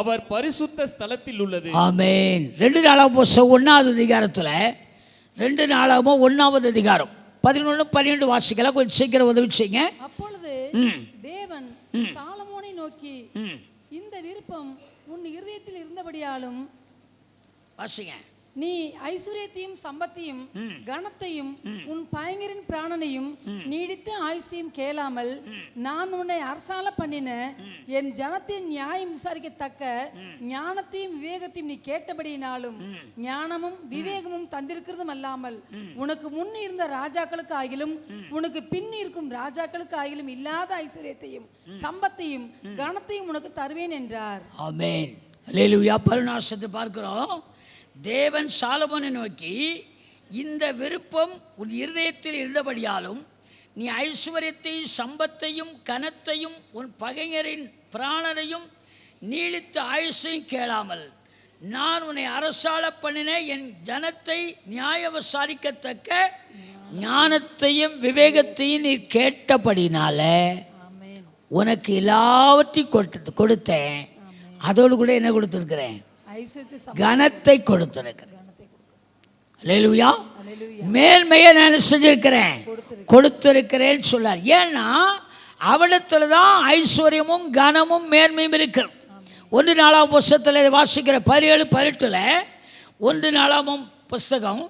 அவர் பரிசுத்த ஸ்தலத்தில் உள்ளது. ஆமென். 2 நாளாகமம் 1ஆவது அதிகாரத்தில் 2 நாளாகமம் 1ஆவது அதிகாரம் 11 12 வாசிக்கலாம். கொஞ்சம் சீக்கிரம் உதவி செய்யுங்க. அப்பொழுது தேவன் சாலமோனை நோக்கி, இந்த விருப்பம் உன் இருதயத்தில் இருந்தபடியாலும் வாசிங்க. நீ ஐஸ்வர்யத்தையும் சம்பத்தையும் கனத்தையும் உன் பயங்கரின் பிராணனையும் நீடித்த ஆயுசையும் கேளாமல் நான் உன்னை அரசால பண்ணின என் ஜனத்தின் நியாயம் விசாரிக்கத்தக்க ஞானத்தையும் விவேகத்தையும் நீ கேட்டபடியினாலும் ஞானமும் விவேகமும் தந்திருக்கிறதும் அல்லாமல் உனக்கு முன் இருந்த ராஜாக்களுக்கு ஆகிலும் உனக்கு பின் இருக்கும் ராஜாக்களுக்கு ஆகிலும் இல்லாத ஐஸ்வர்யத்தையும் சம்பத்தையும் கனத்தையும் உனக்கு தருவேன் என்றார். ஆமென். அல்லேலூயா. பரிணாசத்தை பார்க்கிறோம். தேவன் சாலமோனை நோக்கி, இந்த விருப்பம் உன் இருதயத்தில் இருந்தபடியாலும் நீ ஐஸ்வர்யத்தையும் சம்பத்தையும் கனத்தையும் உன் பகைஞரின் பிராணனையும் நீடித்த ஆயுசையும் கேளாமல் நான் உன்னை அரசாள பண்ணின என் ஜனத்தை நியாய விசாரிக்கத்தக்க ஞானத்தையும் விவேகத்தையும் நீ கேட்டபடினால உனக்கு எல்லாவற்றையும் கொடுத்தேன். அதோடு கூட என்ன கொடுத்துருக்கிறேன்? கனத்தை கொடுத்திருக்கிறேன். அல்லேலூயா. மேன்மையை நான் செஞ்சிருக்கிறேன், கொடுத்திருக்கிறேன் சொல்லார். ஏன்னா அவனிடத்துல தான் ஐஸ்வர்யமும் கனமும் மேன்மையும் இருக்கிறது. 1 நாளாம் புஸ்தகத்தில் வாசிக்கிற 17-18 1 நாளாம் புஸ்தகம்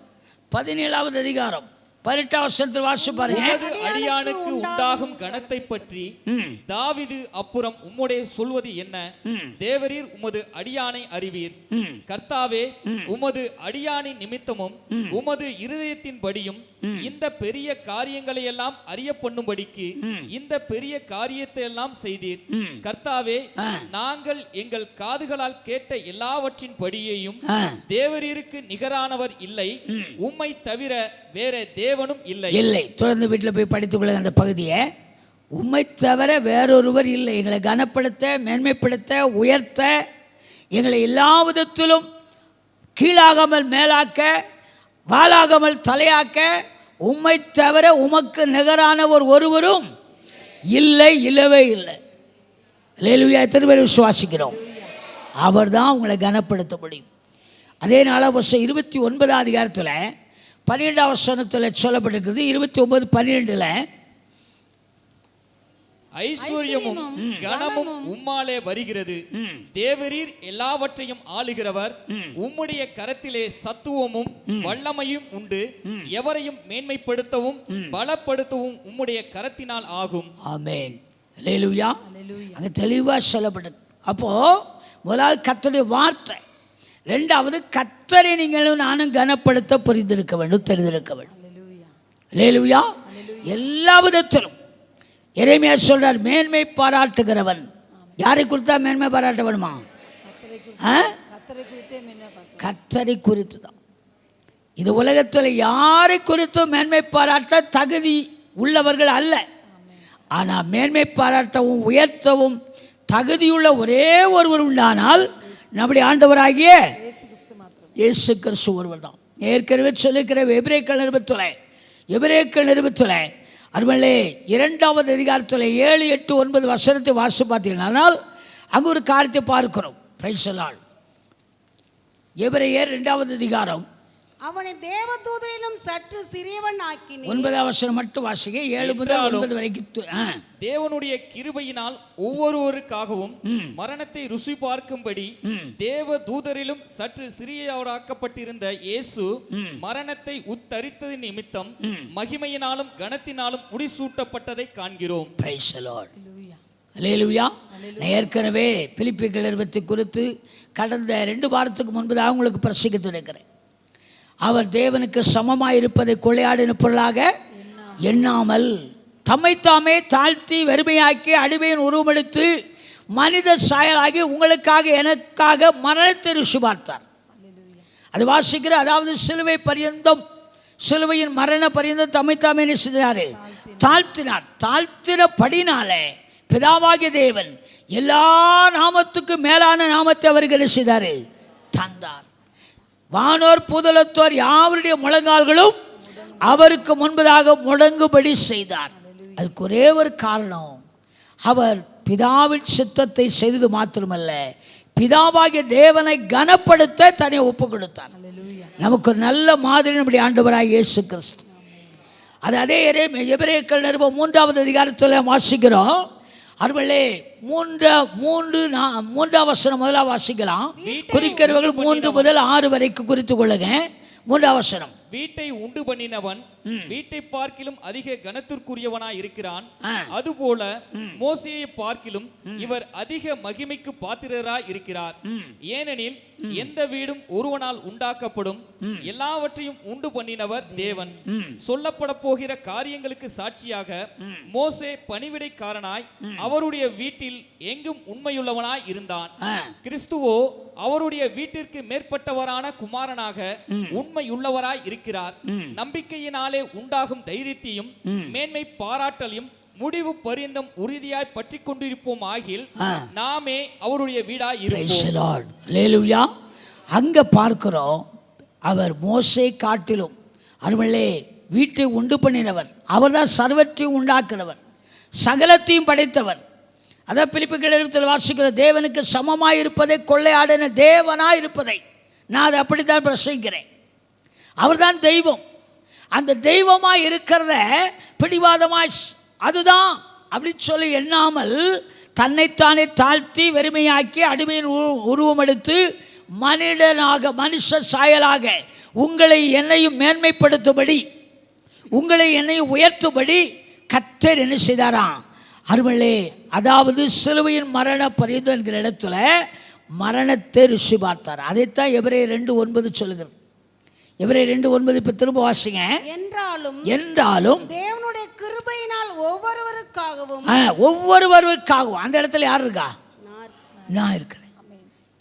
17வது அதிகாரம் 18 வசனத்தில் வாசி பாருங்க. அடியானுக்கு உண்டாகும் கணத்தை பற்றி தாவீது அப்புறம் உம்முடைய சொல்வது என்ன? தேவரீர் உமது அடியானை அறிவீர். கர்த்தாவே, உமது அடியானின் நிமித்தமும் உமது இருதயத்தின்படியும் இந்த பெரிய காரியங்களை எல்லாம் அறிய பண்ணும்படிக்கு இந்த பெரிய காரியத்தை எல்லாம் செய்தீர். கர்த்தாவே, நாங்கள் எங்கள் காதுகளால் கேட்ட எல்லாவற்றின் படியையும் தேவரீருக்கு நிகரானவர் இல்லை, உம்மை தவிர வேற தேவனும் இல்லை. தொடர்ந்து வீட்டில் போய் படித்துக் கொள்ள அந்த பகுதியை. உம்மை தவிர வேறொருவர் இல்லை. எங்களை கனப்படுத்த, மேன்மைப்படுத்த, உயர்த்த, எங்களை எல்லா விதத்திலும் கீழாகாமல் மேலாக்க, வாளாகாமல் தலையாக்க, உம்மை தவிர உமக்கு நிகரானவர் ஒருவரும் இல்லை, இல்லவே இல்லை. அல்லேலூயா. எத்தனை பேர் விசுவாசிக்கிறோம்? அவர் தான் உங்களை கனப்படுத்த முடியும். அதே நாள் 29வது அதிகாரத்தில் 12வது வசனத்தில் சொல்லப்பட்டிருக்கிறது. 29:12 ஐஸ்வர்யமும் கனமும் உம்மாலே வருகிறது. தேவரீர் எல்லாவற்றையும் ஆளுகிறவர். உம்முடைய கரத்திலே சத்துவமும் வல்லமையும் உண்டு. எவரையும் மேன்மைப்படுத்தவும் பலப்படுத்தவும் உம்முடைய கரத்தினால் ஆகும். ஆமென். அல்லேலூயா. அங்கே தெளிவாக சொல்லப்பட்டது. அப்போ முதலாவது கர்த்தருடைய வார்த்தை, ரெண்டாவது கர்த்தரை நீங்களும் நானும் கனப்படுத்த புரிந்திருக்க வேண்டும், தெரிந்திருக்க வேண்டும். அல்லேலூயா. எல்லா விதத்திலும் எரேமியா சொல்றார், மேன்மை பாராட்டுகிறவன். யாரை குறித்தா மேன்மை பாராட்ட வேணுமா? கர்த்தரை குறித்து தான். இது உலகத்தில் யாரை குறித்தும் மேன்மை பாராட்ட தகுதி உள்ளவர்கள் அல்ல. ஆனால் மேன்மை பாராட்டவும் உயர்த்தவும் தகுதியுள்ள ஒரே ஒருவர் உண்டானால் நம்முடைய ஆண்டவராகிய இயேசு கிறிஸ்து ஒருவர் தான். ஏற்கனவே சொல்லிக்கிற எபிரேயர்கள் நிருபத்தில் அருமலே 2வது அதிகாரத்தில் 7, 8, 9 வசனத்தை வாசி பார்த்தீங்கன்னா அங்கே ஒரு காரியத்தை பார்க்கிறோம். Price the Lord. எபிரேயர் 2வது அதிகாரம். அவனை தேவதூதரிலும் சற்று சிறியவன் ஆக்கினேன். 9வது வசனம் மட்டும் வாசிங்க. 7 முதல் 9 வரைக்கும். தேவனுடைய கிருபையினால் ஒவ்வொருவருக்காகவும் மரணத்தை ருசி பார்க்கும்படி தேவ தூதரிலும் சற்று சிறியவராக்கப்பட்டிருந்த இயேசு மரணத்தை உத்தரித்தது நிமித்தம் மகிமையினாலும் கனத்தினாலும் முடிசூட்டப்பட்டதை காண்கிறோம். Praise the lord. அல்லேலூயா. ஏற்கனவே பிலிப்பியர் நிருபத்தை குறித்து கடந்த 2 வாரத்துக்கு முன்பதாக உங்களுக்கு பிரசங்கித்து இருக்கிறேன். அவர் தேவனுக்கு சமமாய் இருப்பதை கொள்ளையாடின பொருளாக எண்ணாமல் தம்மைத்தாமே தாழ்த்தி வெறுமையாக்கி அடிமையின் உருவமெடுத்து மனித சாயலாகி உங்களுக்காக எனக்காக மரணத்தை ருசி பார்த்தார். அது வாசிக்கிற, அதாவது சிலுவை பரியந்தம், சிலுவையின் மரண பரியந்தம் தம்மைத்தாமே என்ன செய்தார்? தாழ்த்தினார். தாழ்த்தினபடினாலே பிதாவாகிய தேவன் எல்லா நாமத்துக்கும் மேலான நாமத்தை அவருக்கு என்ன செய்தார்? தந்தார். வானோர் பூதலத்தோர் யாவருடைய முழங்கால்களும் அவருக்கு முன்பதாக முடங்குபடி செய்தார். அதுக்கு ஒரே ஒரு காரணம், அவர் பிதாவின் சித்தத்தை செய்தது மாத்திரமல்ல, பிதாவாகிய தேவனை கனப்படுத்த தன்னை ஒப்பு கொடுத்தார். நமக்கு ஒரு நல்ல மாதிரி நம்முடைய ஆண்டவராகிய இயேசு கிறிஸ்து. அது அதே எபிரேயர் நிருபம் 3வது அதிகாரத்தில் வாசிக்கிறோம். அருளே மூன்றாம் வசனம் முதல்ல வாசிக்கலாம். குறிக்கிறவர்கள் 3 முதல் 6 வரைக்கும் குறித்து கொள்ளுங்க. 3ஆம் வசனம். வீட்டை உண்டு பண்ணினவன் வீட்டை பார்க்கிலும் அதிக கனத்திற்குரியவனாய் இருக்கிறான். அதுபோல மோசேயை பார்க்கிலும் இவர் அதிக மகிமைக்கு பாத்திரராய் இருக்கிறார். ஏனெனில் எந்த வீடும் ஒருவனால் உண்டாக்கப்படும், எல்லாவற்றையும் உண்டு பண்ணினவர் தேவன். சொல்லப்பட போகிற காரியங்களுக்கு சாட்சியாக மோசே பணிவிடைக்காரனாய் அவருடைய வீட்டில் எங்கும் உண்மையுள்ளவனாய் இருந்தான். கிறிஸ்துவோ அவருடைய வீட்டிற்கு மேற்பட்டவரான குமாரனாக உண்மையுள்ளவராய் இருக்கிறார். நம்பிக்கையினாலே உண்டாகும் தைரியத்தையும் மேன்மை பாராட்டலையும் முடிவு பரியந்தம் உறுதியாய் பற்றி கொண்டிருப்போம் ஆகில் நாமே அவருடைய வீடாய் இருப்போம். அங்க பார்க்கிறோம், அவர் மோசே காட்டிலும் அருளே வீட்டை உண்டு பண்ணினவர். அவர்தான் சர்வத்தையும் உண்டாக்குறவர், சகலத்தையும் படைத்தவர். அதான் பிலிப்பியர் எழுத்தில் வாசிக்கிற தேவனுக்கு சமமாய் இருப்பதை கொள்ளையாடின தேவனாய் இருப்பதை நான் அதை அப்படித்தான் பிரசங்கிக்கிறேன். அவர்தான் தெய்வம். அந்த தெய்வமாய் இருக்கிறத பிடிவாதமாய் அதுதான் அப்படின்னு சொல்லி எண்ணாமல் தன்னைத்தானே தாழ்த்தி வெறுமையாக்கி அடிமையின் உருவம் எடுத்து மனுஷ சாயலாக உங்களை என்னையும் மேன்மைப்படுத்தும்படி, உங்களை என்னையும் உயர்த்தும்படி கர்த்தர் என்ன செய்தாராம்? அருளே, அதாவது சிலுவையின் மரண பரியந்தம் என்கிற இடத்துல மரணத்தை ருசி பார்த்தார். அதைத்தான் எபிரேயர் 2:9 சொல்லுகிறது. எபிரேயர் 2:9 இப்ப திரும்ப வாசிங்க. என்றாலும் தேவனுடைய கிருபையினால் ஒவ்வொருவருக்காகவும் அந்த இடத்துல யார் இருக்கா? நான் இருக்கிறேன்.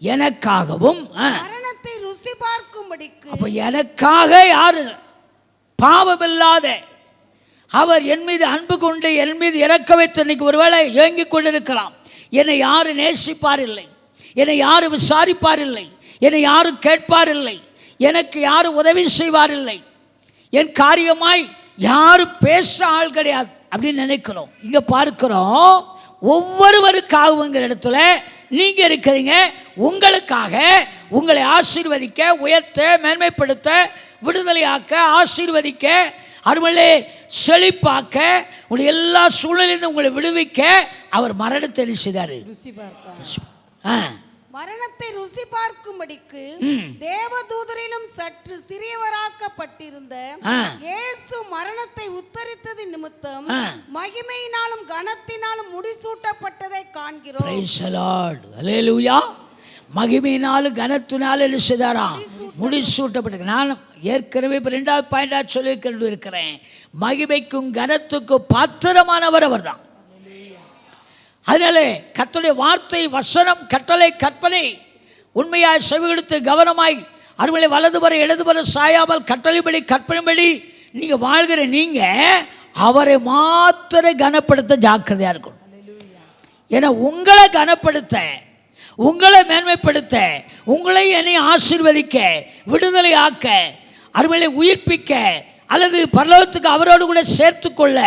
எனக்காகவும் மரணத்தை ருசி பார்க்கும்படிக்கு. அப்ப எனக்காக யாரு? பாவமில்லாத அவர் என் மீது அன்பு கொண்டு என் மீது இறக்க வைத்து இன்னைக்கு ஒருவேளை ஏங்கிக் கொண்டிருக்கலாம். என்னை யாரு நேசிப்பார் இல்லை, என்னை யாரு விசாரிப்பார் இல்லை, என்னை யாரு கேட்பார் இல்லை, எனக்கு யாரும் உதவி செய்வார் இல்லை, என் காரியமாய் யாரும் பேச ஆள் கிடையாது அப்படின்னு நினைக்கிறோம். இங்கே பார்க்கிறோம், ஒவ்வொருவருக்காகங்கிற இடத்துல நீங்கள் இருக்கிறீங்க. உங்களுக்காக உங்களை ஆசீர்வதிக்க, உயர்த்த, மேன்மைப்படுத்த, விடுதலையாக்க, ஆசீர்வதிக்க, அருளே செழிப்பாக்க, உங்களுடைய எல்லா சூழலிலிருந்து உங்களை விடுவிக்க அவர் மரணத்தை செய்தார். மரணத்தை ருசி பார்க்கும்படிக்கு தேவதூதரிலும் சற்று சிறியவராக்கப்பட்டிருந்த இயேசு மரணத்தை உத்தரித்தது நிமித்தம் மகிமையினாலும் கனத்தினாலும் முடிசூட்டப்பட்டதை காண்கிறோம். Praise the Lord. ஹல்லேலூயா. மகிமையினாலும் கனத்தினாலும் என்ன செய்தாராம்? முடிசூட்டப்பட்டது. நான் ஏற்கனவே 2வது பாயிண்டா சொல்லி இருக்கிறேன். மகிமைக்கும் கனத்துக்கும் பாத்திரமானவர் அவர்தான். அதனாலே கர்த்தருடைய வார்த்தை, வசனம், கட்டளை, கற்பனை உண்மையாய் செவிகொடுத்து கவனமாய் அருளை வலதுபுற இடதுபுற சாயாமல் கட்டளைப்படி கற்பனைப்படி நீங்க வாழ்கிற நீங்க அவரை மாத்திர கனப்படுத்த ஜாக்கிரதையா இருக்கணும். ஏன்னா உங்களை கனப்படுத்த, உங்களை மேன்மைப்படுத்த, உங்களை என்னை ஆசீர்வதிக்க, விடுதலை ஆக்க, அருளை உயிர்ப்பிக்க அல்லது பரலோகத்துக்கு அவரோடு கூட சேர்த்து கொள்ள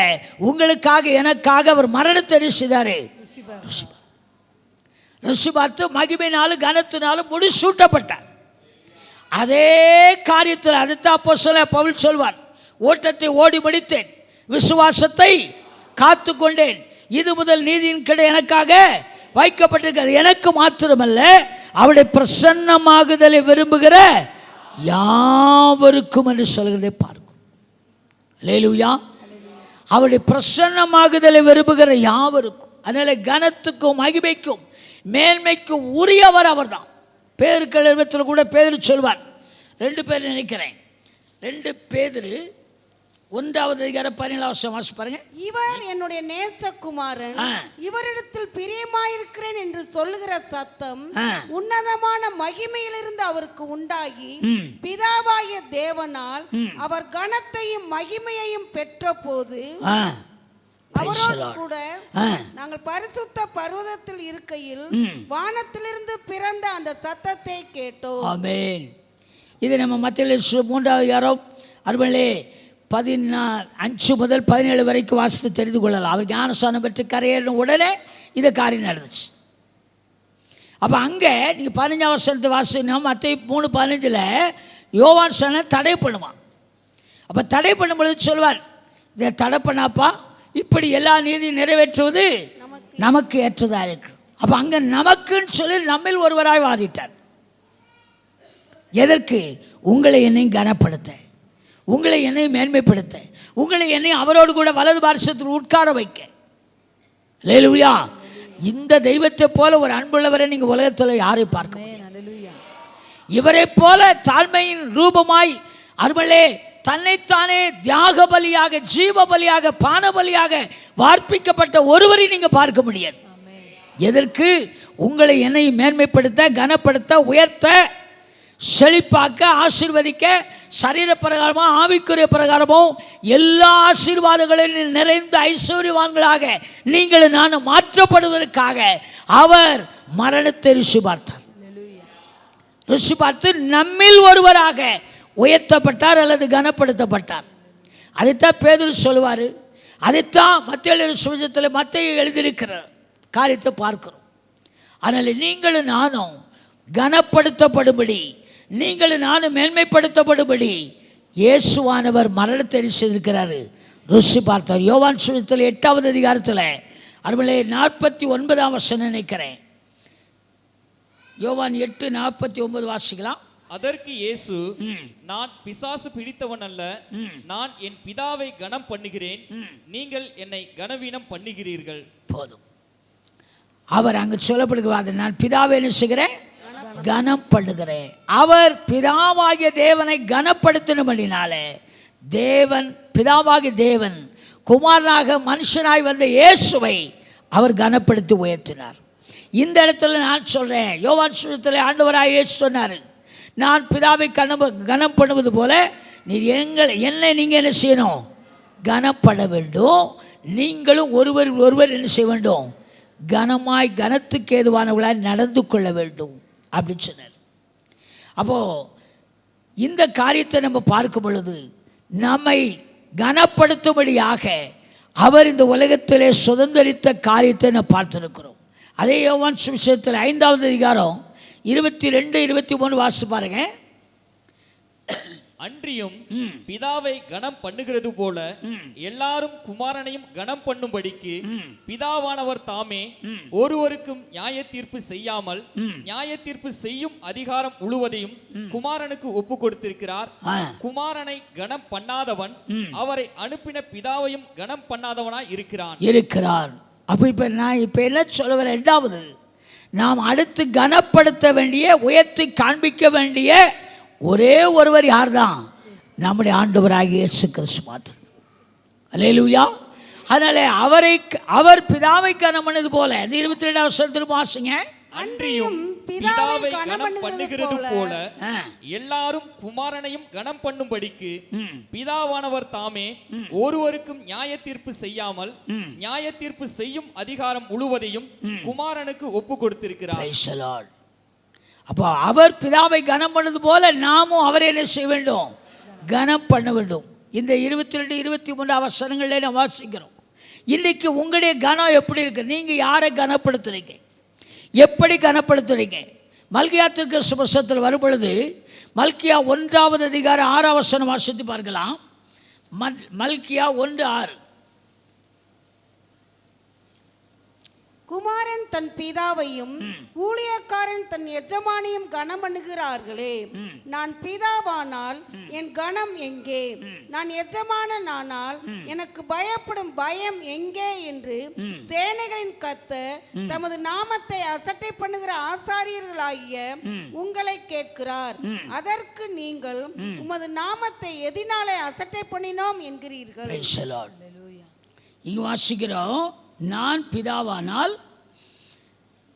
உங்களுக்காக எனக்காக அவர் மரணத்தை செய்தாரு. ருசி பார்த்து மகிமையினாலும் கனத்தினாலும் முடிசூட்டப்பட்டார். அதே காரியத்தில் அதைத்தான் அப்போஸ்தலன் பவுல் சொல்வார். ஓட்டத்தை ஓடி முடித்தேன், விசுவாசத்தை காத்து கொண்டேன், இது முதல் நீதியின் கிடை எனக்காக வைக்கப்பட்டிருக்கிறது. எனக்கு மாத்திரமல்ல, அவருடைய பிரசன்னமாகுதலை விரும்புகிற யாவருக்கும் என்று சொல்கிறதை பார்க்கும். அல்லேலூயா. அவருடைய பிரசன்னமாகுதலை விரும்புகிற யாவருக்கும். அதனால கனத்துக்கும் மகிமைக்கும் மேன்மைக்கும் உரியவர் அவர்தான். பேருக்கு எழுத்தில் கூட பேதுரு சொல்வார். 2 பேர் நினைக்கிறேன். 2 பேதுரு 1:17 வாசி பாருங்க. இவர் என்னுடைய நேசகுமாரன், இவரிடத்தில் பிரியமாயிருக்கிறேன் என்று சொல்லுகிற சத்தம் உன்னதமான மகிமையிலிருந்து அவருக்கு உண்டாகி பிதாவாகிய தேவனால் அவர் கனத்தையும் மகிமையையும் பெற்ற போது அவரோடு கூட நாங்கள் பரிசுத்த பர்வதத்தில் இருக்கையில் வானத்திலிருந்து பிறந்த அந்த சத்தத்தை கேட்டோம். ஆமென். இது நம்ம மத்திய 3 அருளே 5 முதல் 17 வரைக்கும் வாசித்து தெரிந்து கொள்ளலாம். அவர் ஞானஸ்நானம் பெற்று கரையேறின உடனே இந்த காரியம் நடந்துச்சு. அப்போ அங்கே நீங்கள் 15ஆம் வசனத்தை வாசினா மத்திய 3:15 யோவான் ஸ்நானம் தடை பண்ணுவான். அப்போ தடை பண்ணும்பொழுது சொல்வார், இதை தடை பண்ணாப்பா, இப்படி எல்லா நீதியும் நிறைவேற்றுவது நமக்கு ஏற்றதாக இருக்கு. அப்போ அங்கே நமக்குன்னு சொல்லி நம்மில் ஒருவராய் மாறிட்டார். எதற்கு? உங்களை என்னையும் கனப்படுத்த, உங்களை என்னையும் மேன்மைப்படுத்த, உங்களை என்னையும் அவரோடு கூட வலது பார்சத்தில் உட்கார வைக்க. அல்லேலூயா. இந்த தெய்வத்தை போல ஒரு அன்புள்ளவரை நீங்கள் உலகத்தில் யாரை பார்க்க முடியும்? இவரை போல தாழ்மையின் ரூபமாய் அருமலே தன்னைத்தானே தியாக பலியாக, ஜீவ பலியாக, பான பலியாக வார்ப்பிக்கப்பட்ட ஒருவரை நீங்க பார்க்க முடியாது. எதற்கு? உங்களை என்னை மேன்மைப்படுத்த, கனப்படுத்த, உயர்த்த, செழிப்பாக்க, ஆசீர்வதிக்க, சரீர பிரகாரமோ ஆவிக்குரிய பிரகாரமோ எல்லா ஆசீர்வாதங்களிலும் நிறைந்த ஐஸ்வர்யவான்களாக நீங்கள் நான் மாற்றப்படுவதற்காக அவர் மரணத்தை ருசி பார்த்தார். ருசி பார்த்து நம்மில் ஒருவராக உயர்த்தப்பட்டார் அல்லது கனப்படுத்தப்பட்டார். அதைத்தான் பேதுரு சொல்லுவார். அதைத்தான் மத்திய சுவிசேஷத்தில் மத்திய எழுதியிருக்கிற காரியத்தை பார்க்கிறோம். அதனால் நீங்களும் நானும் கனப்படுத்தப்படும்படி, நீங்களும் நானும் மேன்மைப்படுத்தப்படும்படி இயேசுவானவர் மரணத்தை செய்திருக்கிறார், ருசி பார்த்தார். யோவான் சுவிசேஷத்தில் 8வது அதிகாரத்தில் அதுபோல 49ஆம் வசனம் நினைக்கிறேன். யோவான் 8:49 வாசிக்கலாம். அதற்கு இயேசு, நான் பிசாசு பிடித்தவன் அல்ல, நான் என் பிதாவை கனம் பண்ணுகிறேன், நீங்கள் என்னை கனவீனம் பண்ணுகிறீர்கள். போதும். அவர் அங்கு சொல்லப்படுகிறார், நான் பிதாவை என்ன செய்கிறேன்? கனம் பண்ணுகிறேன். அவர் பிதாவாகிய தேவனை கனப்படுத்தினபடினாலே தேவன், பிதாவாகிய தேவன் குமாரனாக மனுஷனாய் வந்த இயேசுவை அவர் கனப்படுத்தி உயர்த்தினார். இந்த இடத்துல நான் சொல்கிறேன், யோவான் சுவிசேஷத்தில் ஆண்டவராக இயேசு சொன்னார், நான் பிதாவை கனம் பண்ணுவது போல என்னை நீங்கள் என்ன செய்யணும்? கனப்பட வேண்டும். நீங்களும் ஒருவர் என்ன செய்ய வேண்டும்? கனமாய், கனத்துக்கு ஏதுவானவர்களாய் நடந்து கொள்ள வேண்டும் அப்படின்னு சொன்னார். அப்போது இந்த காரியத்தை நம்ம பார்க்கும் பொழுது நம்மை கனப்படுத்தும்படியாக அவர் இந்த உலகத்திலே சுதந்திரித்த காரியத்தை நான் பார்த்துருக்கிறோம். அதே யோவான் சுவிசேஷத்தில் 5வது அதிகாரம் 22, 23 வாசி பாருங்க. அன்றியும் பிதாவை கனம் பண்ணுகிறது போல எல்லாரும் குமாரனையும் கனம் பண்ணும்படிக்கு பிதாவானவர் தாமே ஒருவருக்கும் நியாய தீர்ப்பு செய்யாமல் நியாய தீர்ப்பு செய்யும் அதிகாரம் முழுவதையும் குமாரனுக்கு ஒப்பு கொடுத்திருக்கிறார். குமாரனை கனம் பண்ணாதவன் அவரை அனுப்பின பிதாவையும் கனம் பண்ணாதவனாய் இருக்கிறான். அப்போ இப்போ நான் என்ன சொல்ல வரேன்? இரண்டாவது, நாம் அடுத்து கனப்படுத்த வேண்டிய, உயர்த்தி காண்பிக்க வேண்டிய ஒரே ஒருவர் யார் தான்? நம்முடைய ஆண்டவராகிய இயேசு கிறிஸ்து மாத்திரம். அல்லேலூயா. அதனால அவர் பிதாவை கனம் பண்ணது போல, 22வது வசனத்தில் வாசிங்க. அன்றியும் பிதாவை கனம் பண்ணுகிறது போல எல்லாரும் குமாரனையும் கனம் பண்ணும்படிக்கு பிதாவானவர் தாமே ஒருவருக்கும் நியாய தீர்ப்பு செய்யாமல் நியாய தீர்ப்பு செய்யும் அதிகாரம் முழுவதையும் குமாரனுக்கு ஒப்பு கொடுத்திருக்கிறார். அப்போ அவர் பிதாவை கனம் பண்ணது போல நாமும் அவரை என்ன செய்ய வேண்டும்? கனம் பண்ண வேண்டும். இந்த 22, 23 வசனங்களில் நாம் வாசிக்கிறோம். இன்றைக்கு உங்களுடைய கனம் எப்படி இருக்கு? நீங்கள் யாரை கனப்படுத்துறீங்க? எப்படி கனப்படுத்துறீங்க? மல்கியா தீர்க்கதரிசி புத்தகத்தில் வரும் பொழுது மல்கியா 1வது அதிகாரம் 6ஆம் வசனம் வாசித்து பார்க்கலாம். மல்கியா 1:6. குமாரன் தன் பிதாவையும் ஊழியக்காரன் தன் எஜமானியும் கனம் பண்ணுகிறார்களே, நான் பிதாவானால் என் கனம் எங்கே? நான் எஜமானனானால் எனக்கு பயப்படும் பயம் எங்கே என்று சேனைகளின் கர்த்தர் தமது நாமத்தை அசட்டை பண்ணுகிற ஆசாரியர்களாகிய உங்களை கேட்கிறார். அதற்கு நீங்கள் உமது நாமத்தை எதினாலே அசட்டை பண்ணினோம் என்கிறீர்கள். இங்கு வாசிக்கிறோம், நான் பிதாவானால்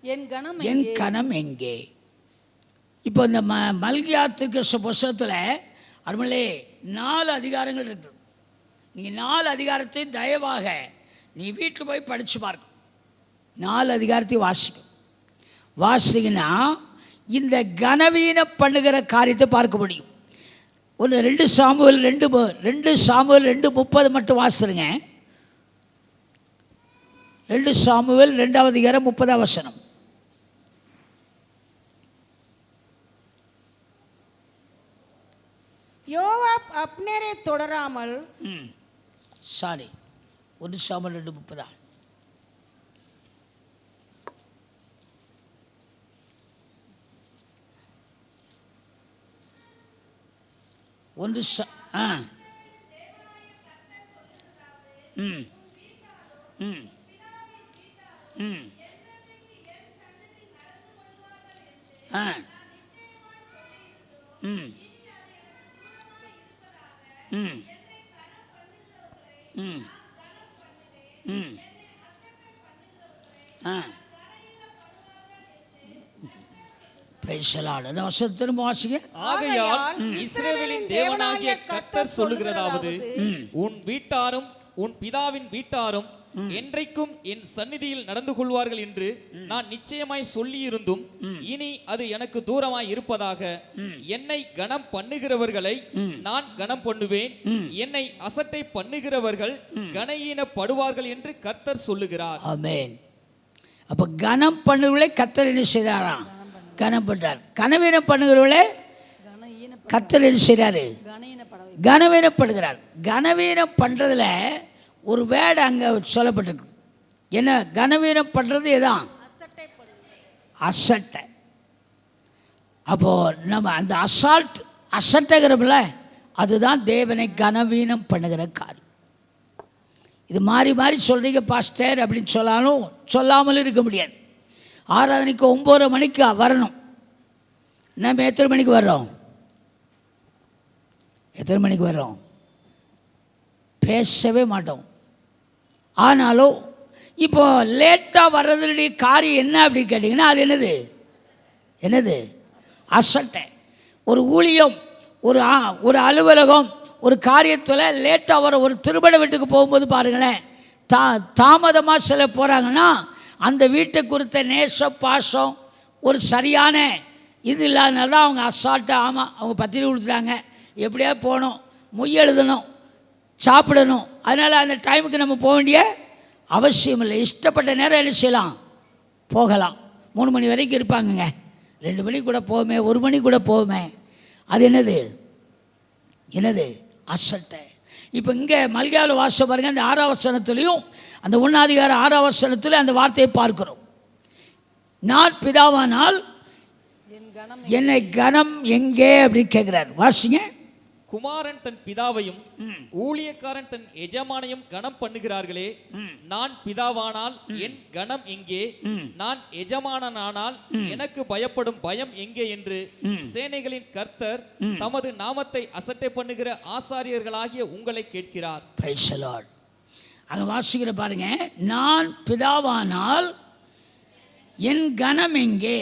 என் கனம் எங்கே? இப்போ இந்த மல்கியா தீர்க்கதரிசி புத்தகத்தில் அருமலே 4 அதிகாரங்கள் இருக்குது. நீங்கள் 4 அதிகாரத்தையும் தயவாக நீ வீட்டில் போய் படித்து பார்க்கும். 4 அதிகாரத்தையும் வாசிங்கன்னா இந்த கனவீன பண்ணுகிற காரியத்தை பார்க்க முடியும். 2 சாமுவேல் 2:30 மட்டும் வாசிடுங்க. 2 சாமுவேல் 2வது அதிகாரம் 30ஆம் வசனம். யோவாப் அப்னேரை தொடராமல் 1 சாமுவேல் 2:30. ஒன்று ஆ ம் ம் ம் ஆ ம் ம் ம் ம் ஆ பிரைஸ் தி லார்ட். அந்த வசனத்தை திரும்ப வாசிங்க. ஆகையால் இஸ்ரவேலின் தேவனாகிய கர்த்தர் சொல்லுகிறதாவது, உன் வீட்டாரும் உன் பிதாவின் வீட்டாரும் என்றைக்கும் என் சந்நிதியில் நடந்து கொள்வார்கள் என்று நான் நிச்சயமாய் சொல்லியிருந்தும் இனி அது எனக்கு தூரமாய் இருப்பதாக. என்னை கனம் பண்ணுகிறவர்களை நான் கனம் பண்ணுவேன், என்னை அசட்டை பண்ணுகிறவர்கள் கனஈனப்படுவார்கள் என்று கர்த்தர் சொல்லுகிறார். ஆமென். அப்போ கனம் பண்ணுகிறவளை கர்த்தர் என்ன செய்தாராம்? கனம் பண்றார். கனவீனம் பண்ணுகிறவளே கர்த்தர் என்ன செய்கிறாரு? கனவீனப்படுகிறார். கனவீனம் பண்ணுறதுல ஒரு வேர்டு அங்கே சொல்லப்பட்டிருக்கு. என்ன கனவீனம் பண்ணுறது? எதான்? அசட்டை. அப்போது நம்ம அந்த அசட்டைங்கிறோம்ல, அதுதான் தேவனை கனவீனம் பண்ணுகிற காரியம். இது மாறி மாறி சொல்கிறீங்க பாஸ்டர் அப்படின்னு சொல்லாலும் சொல்லாமல் இருக்க முடியாது. ஆராதனைக்கு 9:30 மணிக்கு வரணும். நம்ம எத்தனை மணிக்கு வர்றோம்? எத்தனை மணிக்கு வர்றோம்? பேசவே மாட்டோம். ஆனாலும் இப்போ லேட்டாக வர்றதுடைய காரியம் என்ன அப்படின்னு கேட்டிங்கன்னா, அது என்னது? அசட்டை. ஒரு ஊழியம், ஒரு அலுவலகம், ஒரு காரியத்தில் லேட்டாக வர, ஒரு திருமண வீட்டுக்கு போகும்போது பாருங்களேன், தாமதமாக சில போகிறாங்கன்னா அந்த வீட்டை குறித்த நேச பாசம் ஒரு சரியான இது இல்லாதனால தான் அவங்க அசால்ட்டாக, ஆமாம் அவங்க பத்திரிக்கை கொடுத்துட்டாங்க, எப்படியாவது போகணும், மொய் எழுதணும், சாப்பிடணும், அதனால் அந்த டைமுக்கு நம்ம போக வேண்டிய அவசியம் இல்லை. இஷ்டப்பட்ட நேரம் என்ன செய்யலாம்? போகலாம். 3 மணி வரைக்கும் இருப்பாங்கங்க. 2 மணிக்கு கூட போவோமே, 1 மணிக்கு கூட போவோமே. அது என்னது? அசட்டை. இப்போ இங்கே மல்கியாவில் வாசம் பாருங்கள், அந்த 6ஆம் வசனத்துலேயும் அந்த 1ஆம் அதிகாரம் 6ஆம் வசனத்தில் அந்த வார்த்தையை பார்க்கிறோம். நான் பிதாவானால் என்னை கனம் எங்கே அப்படின்னு கேட்குறார். வாசிங்க. குமாரன் தன் பிதாவையும் ஊழியக்காரன் தன் எஜமானையும் கனம் பண்ணுகிறார்களே, நான் பிதாவானால் என் கனம் எங்கே? நான் எஜமானனானால் எனக்கு பயப்படும் பயம் எங்கே என்று சேனைகளின் கர்த்தர் தமது நாமத்தை அசட்டை பண்ணுகிற ஆசாரியர்களாகிய உங்களை கேட்கிறார். Price the Lord. அங்கே வாசிக்கிற பாருங்க, நான் பிதாவானால் என் கனம் எங்கே?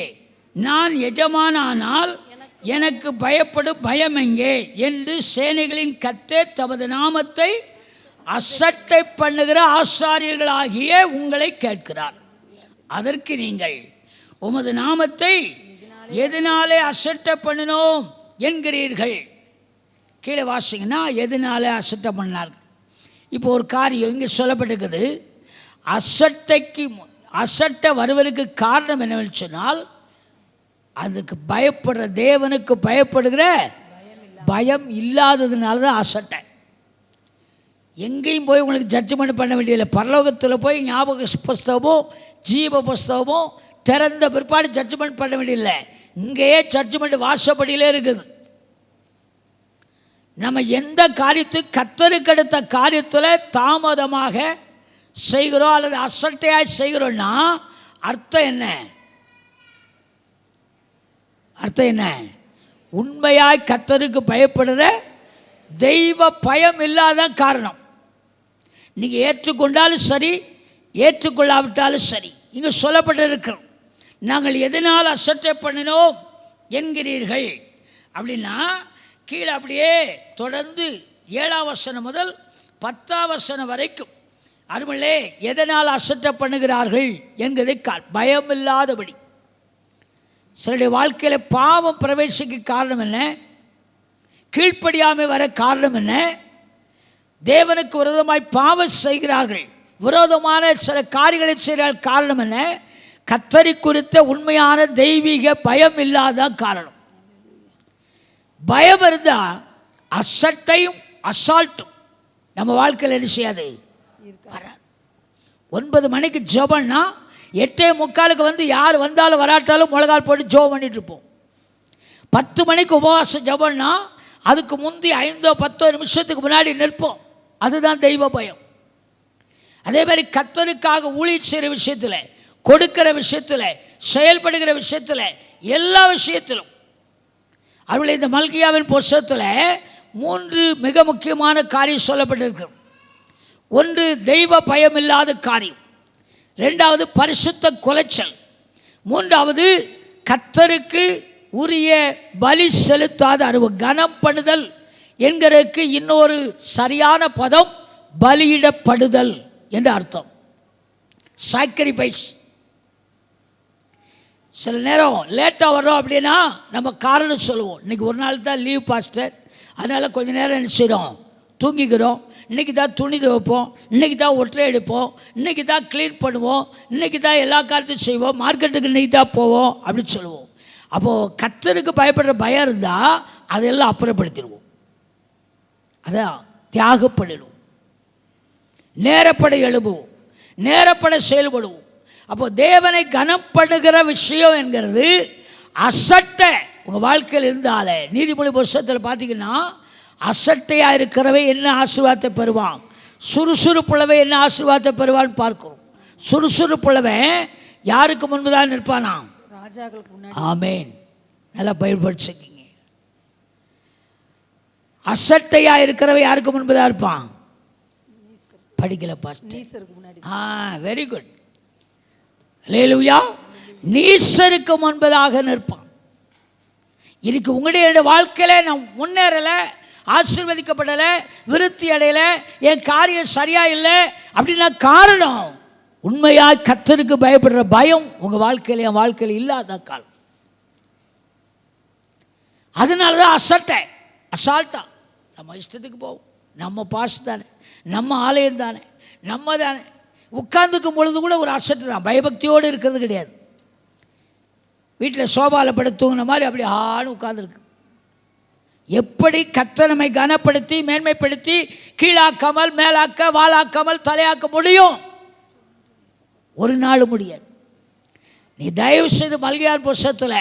நான் எஜமானால் எனக்கு பயப்படும் பயம் எங்கே என்று சேனைகளின் கர்த்தர் தமது நாமத்தை அசட்டை பண்ணுகிற ஆசாரியர்களாகிய உங்களை கேட்கிறார். அதற்கு நீங்கள் உமது நாமத்தை எதனாலே அசட்டை பண்ணினோம் என்கிறீர்கள். கீழே வாசிங்கன்னா எதனாலே அசட்டை பண்ணார். இப்போ ஒரு காரியம் இங்கே சொல்லப்பட்டிருக்குது. அசட்டை வருவதற்கு காரணம் என்னவென்று சொன்னால், அதுக்கு பயப்படுற, தேவனுக்கு பயப்படுகிற பயம் இல்லாததுனால தான் அசட்டை. எங்கேயும் போய் உங்களுக்கு ஜட்ஜ்மெண்ட் பண்ண வேண்டியதில்லை. பரலோகத்தில் போய் ஞாபக புஸ்தகமோ ஜீவ புஸ்தகமோ திறந்த பிற்பாடு ஜட்ஜ்மெண்ட் பண்ண வேண்டியதில்லை. இங்கேயே ஜட்ஜ்மெண்ட் வாசப்படியிலே இருக்குது. நம்ம எந்த காரியத்துக்கு கர்த்தருக்கு அடுத்த காரியத்தில் தாமதமாக செய்கிறோம் அல்லது அசட்டையாக செய்கிறோன்னா அர்த்தம் என்ன? உண்மையாய் கர்த்தருக்கு பயப்படுற தெய்வ பயம் இல்லாத காரணம். நீங்கள் ஏற்றுக்கொண்டாலும் சரி, ஏற்றுக்கொள்ளாவிட்டாலும் சரி, இங்கே சொல்லப்பட்டிருக்கிறோம். நாங்கள் எதனால் அசட்டை பண்ணினோம் என்கிறீர்கள் அப்படின்னா, கீழே அப்படியே தொடர்ந்து 7ஆம் வசனம் முதல் 10ஆம் வசனம் வரைக்கும் அருமலே எதனால் அசட்டை பண்ணுகிறார்கள் என்கிறதை பயம் இல்லாதபடி. சிலருடைய வாழ்க்கையில் பாவம் பிரவேசிக்க காரணம் என்ன? கீழ்ப்படியாமல் வர காரணம் என்ன? தேவனுக்கு விரோதமாய் பாவம் செய்கிறார்கள், விரோதமான சில காரியங்களை செய்கிற காரணம் என்ன? கர்த்தரை குறித்த உண்மையான தெய்வீக பயம் இல்லாத காரணம். பயம் இருந்தால் அசட்டையும் அசால்ட்டும் நம்ம வாழ்க்கையில் என்ன செய்யாது? வராது. 9 மணிக்கு ஜெபம்னா 8:45 வந்து யார் வந்தாலும் வராட்டாலும் முழங்கால் போட்டு ஜெபம் பண்ணிட்டு இருப்போம். 10 மணிக்கு உபவாசம் ஜெபம்னா அதுக்கு முந்தி 5-10 நிமிஷத்துக்கு முன்னாடி நிற்போம். அதுதான் தெய்வ பயம். அதே மாதிரி கர்த்தருக்காக ஊழியம் செய்கிற விஷயத்தில், கொடுக்கிற விஷயத்தில், செயல்படுகிற விஷயத்தில், எல்லா விஷயத்திலும் அவர்கள் இந்த மல்கியாவின் புஸ்தகத்தில் 3 மிக முக்கியமான காரியம் சொல்லப்பட்டிருக்கு. ஒன்று தெய்வ பயம் இல்லாத காரியம், 2வது பரிசுத்த குலைச்சல், 3வது கர்த்தருக்கு உரிய பலி செலுத்தாத அறிவு. கனம் பண்ணுதல் என்கிறதுக்கு இன்னொரு சரியான பதம் பலியிடப்படுதல் என்று அர்த்தம். சாக்ரிஃபைஸ். சில நேரம் லேட்டாக வர்றோம் அப்படின்னா நம்ம காரணம் சொல்லுவோம். இன்றைக்கி ஒரு நாள் தான் லீவ் பாஸ்டர், அதனால் கொஞ்சம் நேரம் என்ன செய்கிறோம், தூங்கிக்கிறோம். இன்றைக்கி தான் துணி துவைப்போம், இன்றைக்கி தான் ஒற்றை எடுப்போம், இன்றைக்கி தான் க்ளீன் பண்ணுவோம், இன்றைக்கி தான் எல்லா காரியத்தையும் செய்வோம், மார்க்கெட்டுக்கு இன்றைக்கி தான் போவோம் அப்படின்னு சொல்லுவோம். அப்போது கர்த்தருக்கு பயப்படுற பயம் இருந்தால் அதெல்லாம் அப்புறப்படுத்திடுவோம். அதான் தியாகப்படிடுவோம், நேரப்பட எழுப்புவோம், நேரப்பட செயல்படுவோம். அப்போ தேவனை கனப்படுகிற விஷயம் என்கிறது அசட்டை உங்கள் வாழ்க்கையில் இருந்தாலே. நீதிமொழி புஸ்தகத்தில் பார்த்தீங்கன்னா அசட்டையாக இருக்கிறவை என்ன ஆசீர்வாதத்தை பெறுவான், சுறுசுறுப்புள்ளவை என்ன ஆசீர்வாதத்தை பெறுவான்னு பார்க்கிறோம். சுறுசுறுப்புள்ளவன் யாருக்கு முன்பு தான் நிற்பானா, ராஜாக்களுக்கு முன்னாடி. ஆமேன். நல்லா பயன்படுத்திக்கிங்க. அசட்டையாக இருக்கிறவை யாருக்கு முன்பு தான் இருப்பான், படிக்கல பாஸ்டர், நீசருக்கு முன்னாடி. Very good. அல்லேலூயா. நீசருக்கு முன்பதாக நிற்பான். இன்னைக்கு உங்களுடைய வாழ்க்கையில் நான் முன்னேறலை, ஆசீர்வதிக்கப்படலை, விருத்தி அடையலை, என் காரியம் சரியாக இல்லை அப்படின்னா காரணம் உண்மையாக கர்த்தருக்கு பயப்படுற பயம் உங்கள் வாழ்க்கையில் என் வாழ்க்கையில் இல்லாத காலம். அதனால தான் அசால்ட்டா நம்ம இஷ்டத்துக்கு போவோம். நம்ம பாஸ் தானே, நம்ம ஆலயம் தானே, நம்ம தானே. உட்கார்ந்துக்கும் பொழுது கூட ஒரு அசட்டு தான், பயபக்தியோடு இருக்கிறது கிடையாது. வீட்டில் சோபாவில் படுத்து தூங்கின மாதிரி அப்படி ஆளும் உட்கார்ந்துருக்கு. எப்படி கர்த்தர் நம்மை கனப்படுத்தி மேன்மைப்படுத்தி கீழாக்காமல் மேலாக்க வாளாக்காமல் தலையாக்க முடியும்? ஒரு நாள் முடியாது. நீ தயவு செய்து மல்கியார் புஸ்தகத்தில்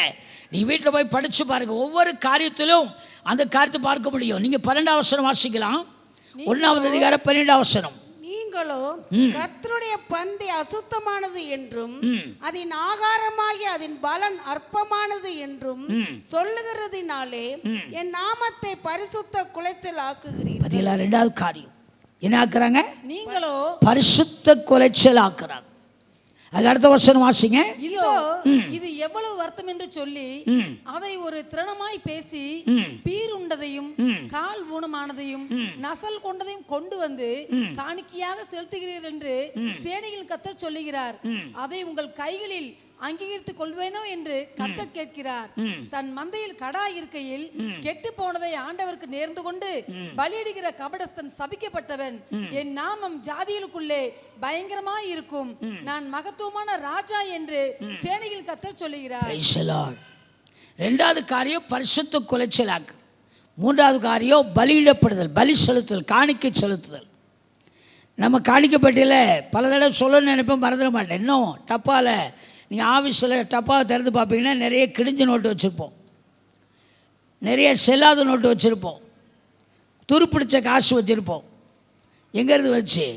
நீ வீட்டில் போய் படித்து பாருங்கள். ஒவ்வொரு காரியத்திலும் அந்த காரியத்தை பார்க்க முடியும். நீங்கள் 12ஆம் வசனம் வாசிக்கலாம். 1வது அதிகாரம் 12ஆம் வசனம். நீங்களோ கர்த்தருடைய பந்தி அசுத்தமானது என்றும் அதன் ஆகாரமாகி அதன் பலன் அற்பமானது என்றும் சொல்லுகிறதினாலே என் நாமத்தை பரிசுத்த குலைச்சல் ஆக்குகிறீர்கள். பதிலா 2வது காரியம் என்ன ஆக்குறாங்க, நீங்களோ பரிசுத்த குலைச்சல் ஆக்குறாங்க. அது அடுத்த வசனம் வாசிங்க. இதோ இது எவ்வளவு வருத்தம் என்று சொல்லி அதை ஒரு திறனமாய் பேசி பீர் உண்டதையும் கால் ஊனமானதையும் நசல் கொண்டதையும் கொண்டு வந்து காணிக்கையாக செலுத்துகிறீர்கள் என்று சேனையில் கர்த்தர் சொல்லுகிறார். அதை உங்கள் கைகளில் அங்கீகரித்துக் கொள்வேனோ என்று கர்த்தர் கேட்கிறார். தன் மந்தையில் கடா இருக்கையில் கெட்டு போனதை ஆண்டவருக்கு நேர்ந்து கொண்டு பலியிடுகிற கபடஸ்தன் சபிக்கப்பட்டவன். என் நாமம் ஜாதிகளுக்குள்ளே பயங்கரமாய் இருக்கும், நான் மகத்துவமான ராஜா என்று சேனையில் கர்த்தர் சொல்லுகிறார். 2வது காரியம் பரிசுத்த குலைச்சலாக்கு. 3வது காரியம் பலியிடப்படுதல், பலி செலுத்துதல், காணிக்கை செலுத்துதல். நம்ம காணிக்கப்பட்டியில் பல தடவை சொல்லணும்னு நினைப்போம், மறந்துட மாட்டேன். இன்னும் டப்பால நீங்கள் ஆஃபீஸில் டப்பாவை திறந்து பார்ப்பீங்கன்னா நிறைய கிழிஞ்ச நோட்டு வச்சுருப்போம், நிறைய செல்லாத நோட்டு வச்சுருப்போம், துருப்பிடிச்ச காசு வச்சுருப்போம். எங்கேருந்து வந்துச்சு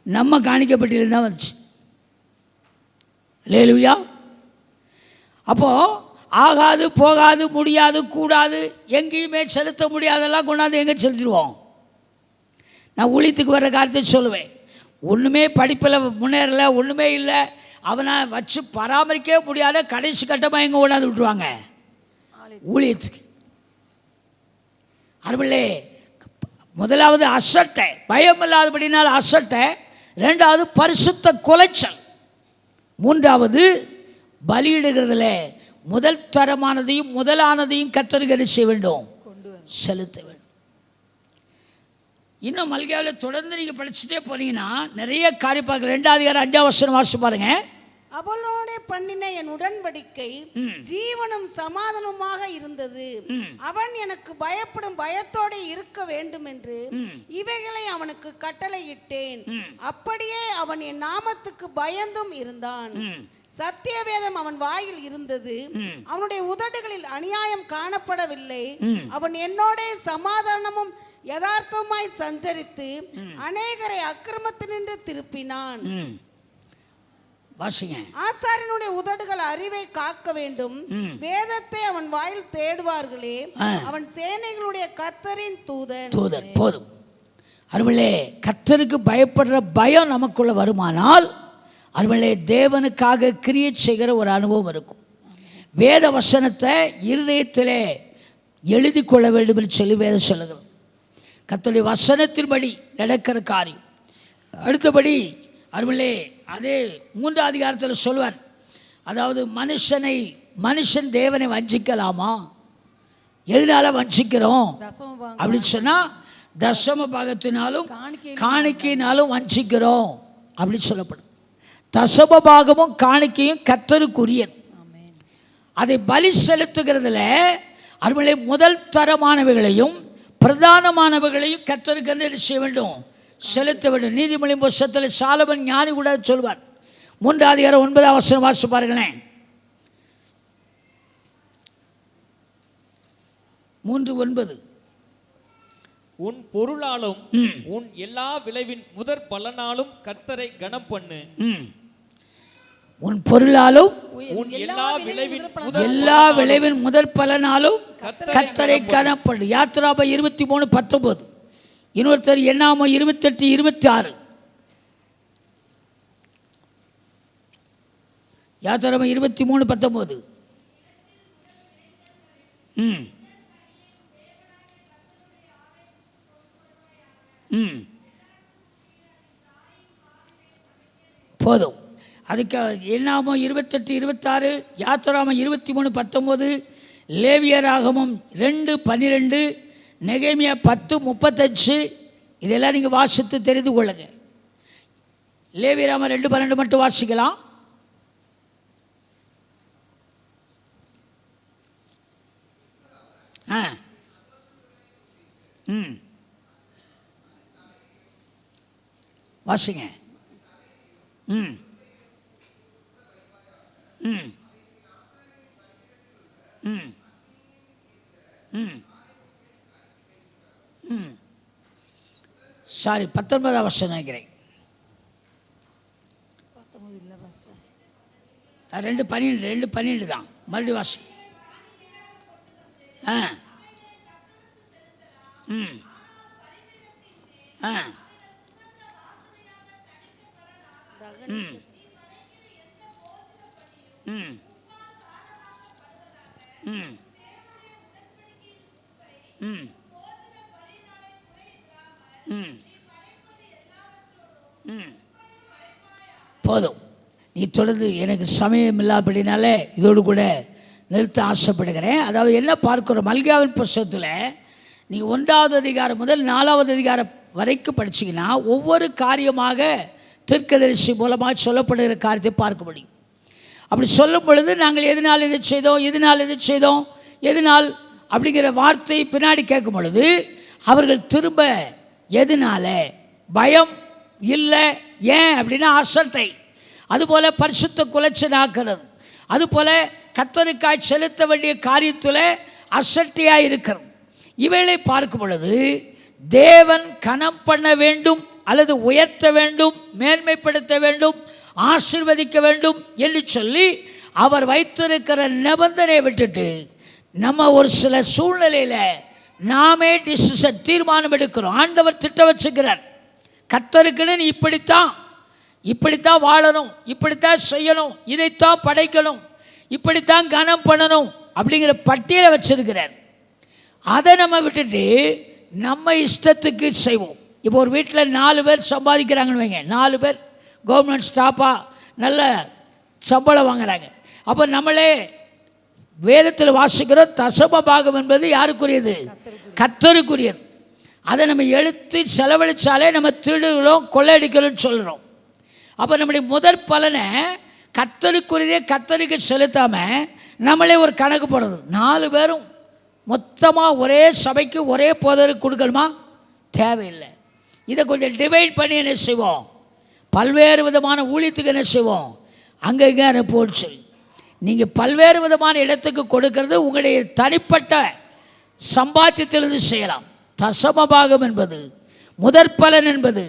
நம்ம காணிக்கப்பட்டியில் தான் வந்துச்சு. அல்லேலூயா. அப்போது ஆகாது போகாது முடியாது கூடாது எங்கேயுமே செலுத்த முடியாதெல்லாம் கொண்டாந்து எங்கே செலுத்திடுவோம். நான் ஊழியத்துக்கு வர்ற காரியத்தை சொல்லுவேன். ஒன்றுமே படிப்பில் முன்னேறலை, ஒன்றுமே இல்லை, அவனை வச்சு பராமரிக்கவே முடியாத கடைசி கட்டமாக எங்கே கொண்டாந்து விட்டுருவாங்க, ஊழியத்துக்கு. அதுபோலே முதலாவது அசட்டை, பயம் இல்லாதபடினால் அசட்டை. 2வது பரிசுத்த குலைச்சல். 3வது பலியிடுகிறதுல முதல் தரமானதையும் முதலானதையும் கர்த்தருக்கு செய்ய வேண்டும், செலுத்த வேண்டும். இன்னும் மல்கியாவில் தொடர்ந்து நீங்கள் படிச்சுட்டே போனீங்கன்னா நிறைய காரியம் பார்க்க. 2வது அதிகாரம் 5ஆம் வசனம் வாசி பாருங்க. அவளோட பண்ணின என் உடன்படிக்கை ஜீவனும் சமாதானமாக இருந்தது. அவன் எனக்கு பயப்படும் பயத்தோடு இருக்க வேண்டும் என்று இவைகளை அவனுக்கு கட்டளையிட்டேன். அப்படியே அவன் என் நாமத்துக்கு பயந்தும் இருந்தான். சத்தியவேதம் அவன் வாயில் இருந்தது. அவனுடைய உதடுகளில் அநியாயம் காணப்படவில்லை. அவன் என்னோட சமாதானமும் யதார்த்தமாய் சஞ்சரித்து அநேகரை அக்கிரமத்தினின்று திருப்பினான். வாசிங்க. ஆசாரியனுடைய உதடுகள் அறிவை காக்க வேண்டும். வேதத்தை அவன் வாயில் தேடுவார்களே, அவன் சேனைகளுடைய கர்த்தரின் தூதன். போதும். அருமையிலே, கர்த்தருக்கு பயப்படுற பயம் நமக்குள்ள வருமானால் அருமையிலே தேவனுக்காக கிரியை செய்கிற ஒரு அனுபவம் இருக்கும். வேத வசனத்தை இருதயத்திலே எழுதி கொள்ள வேண்டும் என்று சொல்லி வேதம் சொல்லுகிறோம். கர்த்தருடைய வசனத்தின்படி நடக்கிற காரியம். அடுத்தபடி அருமையிலே அதே 3ஆம் அதிகாரத்தில் சொல்வார், அதாவது மனுஷன் தேவனை வஞ்சிக்கலாமா? எதனால வஞ்சிக்கிறோம் அப்படின்னு சொன்னால், தசம பாகத்தினாலும் காணிக்கையினாலும் வஞ்சிக்கிறோம் அப்படின்னு சொல்லப்படும். தசம பாகமும் காணிக்கையும் கர்த்தருக்குரியது. அதை பலி செலுத்துகிறதுல அருமையிலே முதல் தரமானவைகளையும் பிரதானமானவைகளையும் கர்த்தருக்கு என்ன செய்ய வேண்டும்? செலுத்த வேண்டும். நீதிமொழி புத்தகத்தில் சாலமன் ஞானி கூட சொல்வார். 3ஆம் அதிகாரம் 9ஆம் வசனம் வாசித்து பாருங்களேன். 3:9. உன் பொருளாலும் உன் எல்லா விளைவின் முதற் பலனாலும் கர்த்தரை கனம் பண்ணு. உன் பொருளாலும் உன் எல்லா விளைவின் முதற் பலனாலும் கர்த்தரை கனம் பண்ணு. யாத்திராப 23:19. இன்னொருத்தர் எண்ணாம 28:26. யாத்திராப 23:19. போதும். அதுக்கு எண்ணாமோ 28:26, யாத்திராம 23:19, லேவியராகமம் 2:12, நெகேமியா 10:35. இதெல்லாம் நீங்கள் வாசித்து தெரிந்து கொள்ளுங்க. லேவியராம 2:12 மட்டும் வாசிக்கலாம். வாசிங்க. சாரி, 19ஆம் வசனம் நினைக்கிறேன். 2:12 தான். மறுபடியும் வாசி. போதும். நீ தொடர்ந்து, எனக்கு சமயம் இல்லாதபடினாலே இதோடு கூட நிறுத்த ஆசைப்படுகிறேன். அதாவது என்ன பார்க்கிறோம், மல்கியாவின் புத்தகத்தில் நீங்கள் 1ஆவது அதிகாரம் முதல் 4ஆவது அதிகாரம் வரைக்கும் படிச்சிங்கன்னா ஒவ்வொரு காரியமாக தீர்க்கதரிசி மூலமாக சொல்லப்படுகிற காரியத்தை பார்க்க முடியும். அப்படி சொல்லும் பொழுது நாங்கள் எதனால் இதை செய்தோம் எதனால் அப்படிங்கிற வார்த்தையை பின்னாடி கேட்கும் பொழுது அவர்கள் திரும்ப எதனால, பயம் இல்லை, ஏன் அப்படின்னா அசட்டை, அதுபோல் பரிசுத்த குலைச்சலாக்கிறது, அதுபோல் கர்த்தருக்காய் செலுத்த வேண்டிய காரியத்தில் அசட்டையாக இருக்கிறது. இவைகளை பார்க்கும் பொழுது தேவன் கனம் பண்ண வேண்டும் அல்லது உயர்த்த வேண்டும், மேன்மைப்படுத்த வேண்டும், ஆசீர்வதிக்க வேண்டும் என்று சொல்லி அவர் வைத்திருக்கிற நிபந்தனையை விட்டுட்டு நம்ம ஒரு சில சூழ்நிலையில் நாமே தீர்மானம் எடுக்கிறோம். ஆண்டவர் திட்டம் வச்சுக்கிறார். கர்த்தருக்குன்னு நீ இப்படித்தான் வாழணும், இப்படித்தான் செய்யணும், இதைத்தான் படைக்கணும், இப்படித்தான் கனம் பண்ணணும் அப்படிங்கிற பட்டியலை வச்சிருக்கிறார். அதை நம்ம விட்டுட்டு நம்ம இஷ்டத்துக்கு செய்வோம். இப்போ ஒரு வீட்டில் 4 பேர் சம்பாதிக்கிறாங்கன்னு வைங்க, 4 பேர் கவர்மெண்ட் ஸ்டாஃபாக நல்ல சம்பளம் வாங்குறாங்க. அப்போ நம்மளே வேதத்தில் வாசிக்கிறோம், தசம பாகம் என்பது யாருக்குரியது? கர்த்தருக்குரியது. அதை நம்ம எழுத்து செலவழித்தாலே நம்ம திருடுகிறோம், கொள்ளையடிக்கிறோம்னு சொல்கிறோம். அப்போ நம்முடைய முதற் பலனை கர்த்தருக்குரியதே கர்த்தருக்கு செலுத்தாமல் நம்மளே ஒரு கணக்கு போடுறது. 4 பேரும் மொத்தமாக ஒரே சபைக்கு ஒரே போதருக்கு கொடுக்கணுமா? தேவையில்லை. இதை கொஞ்சம் டிவைட் பண்ணி என்ன செய்வோம், பல்வேறு விதமான ஊழியத்துக்கு என்ன செய்வோம், அங்கங்கே அனுப்புவோன்னு சொல்லி. நீங்கள் பல்வேறு விதமான இடத்துக்கு கொடுக்கறது உங்களுடைய தனிப்பட்ட சம்பாத்தியத்திலிருந்து செய்யலாம். தசமபாகம் என்பது, முதற்பலன் என்பது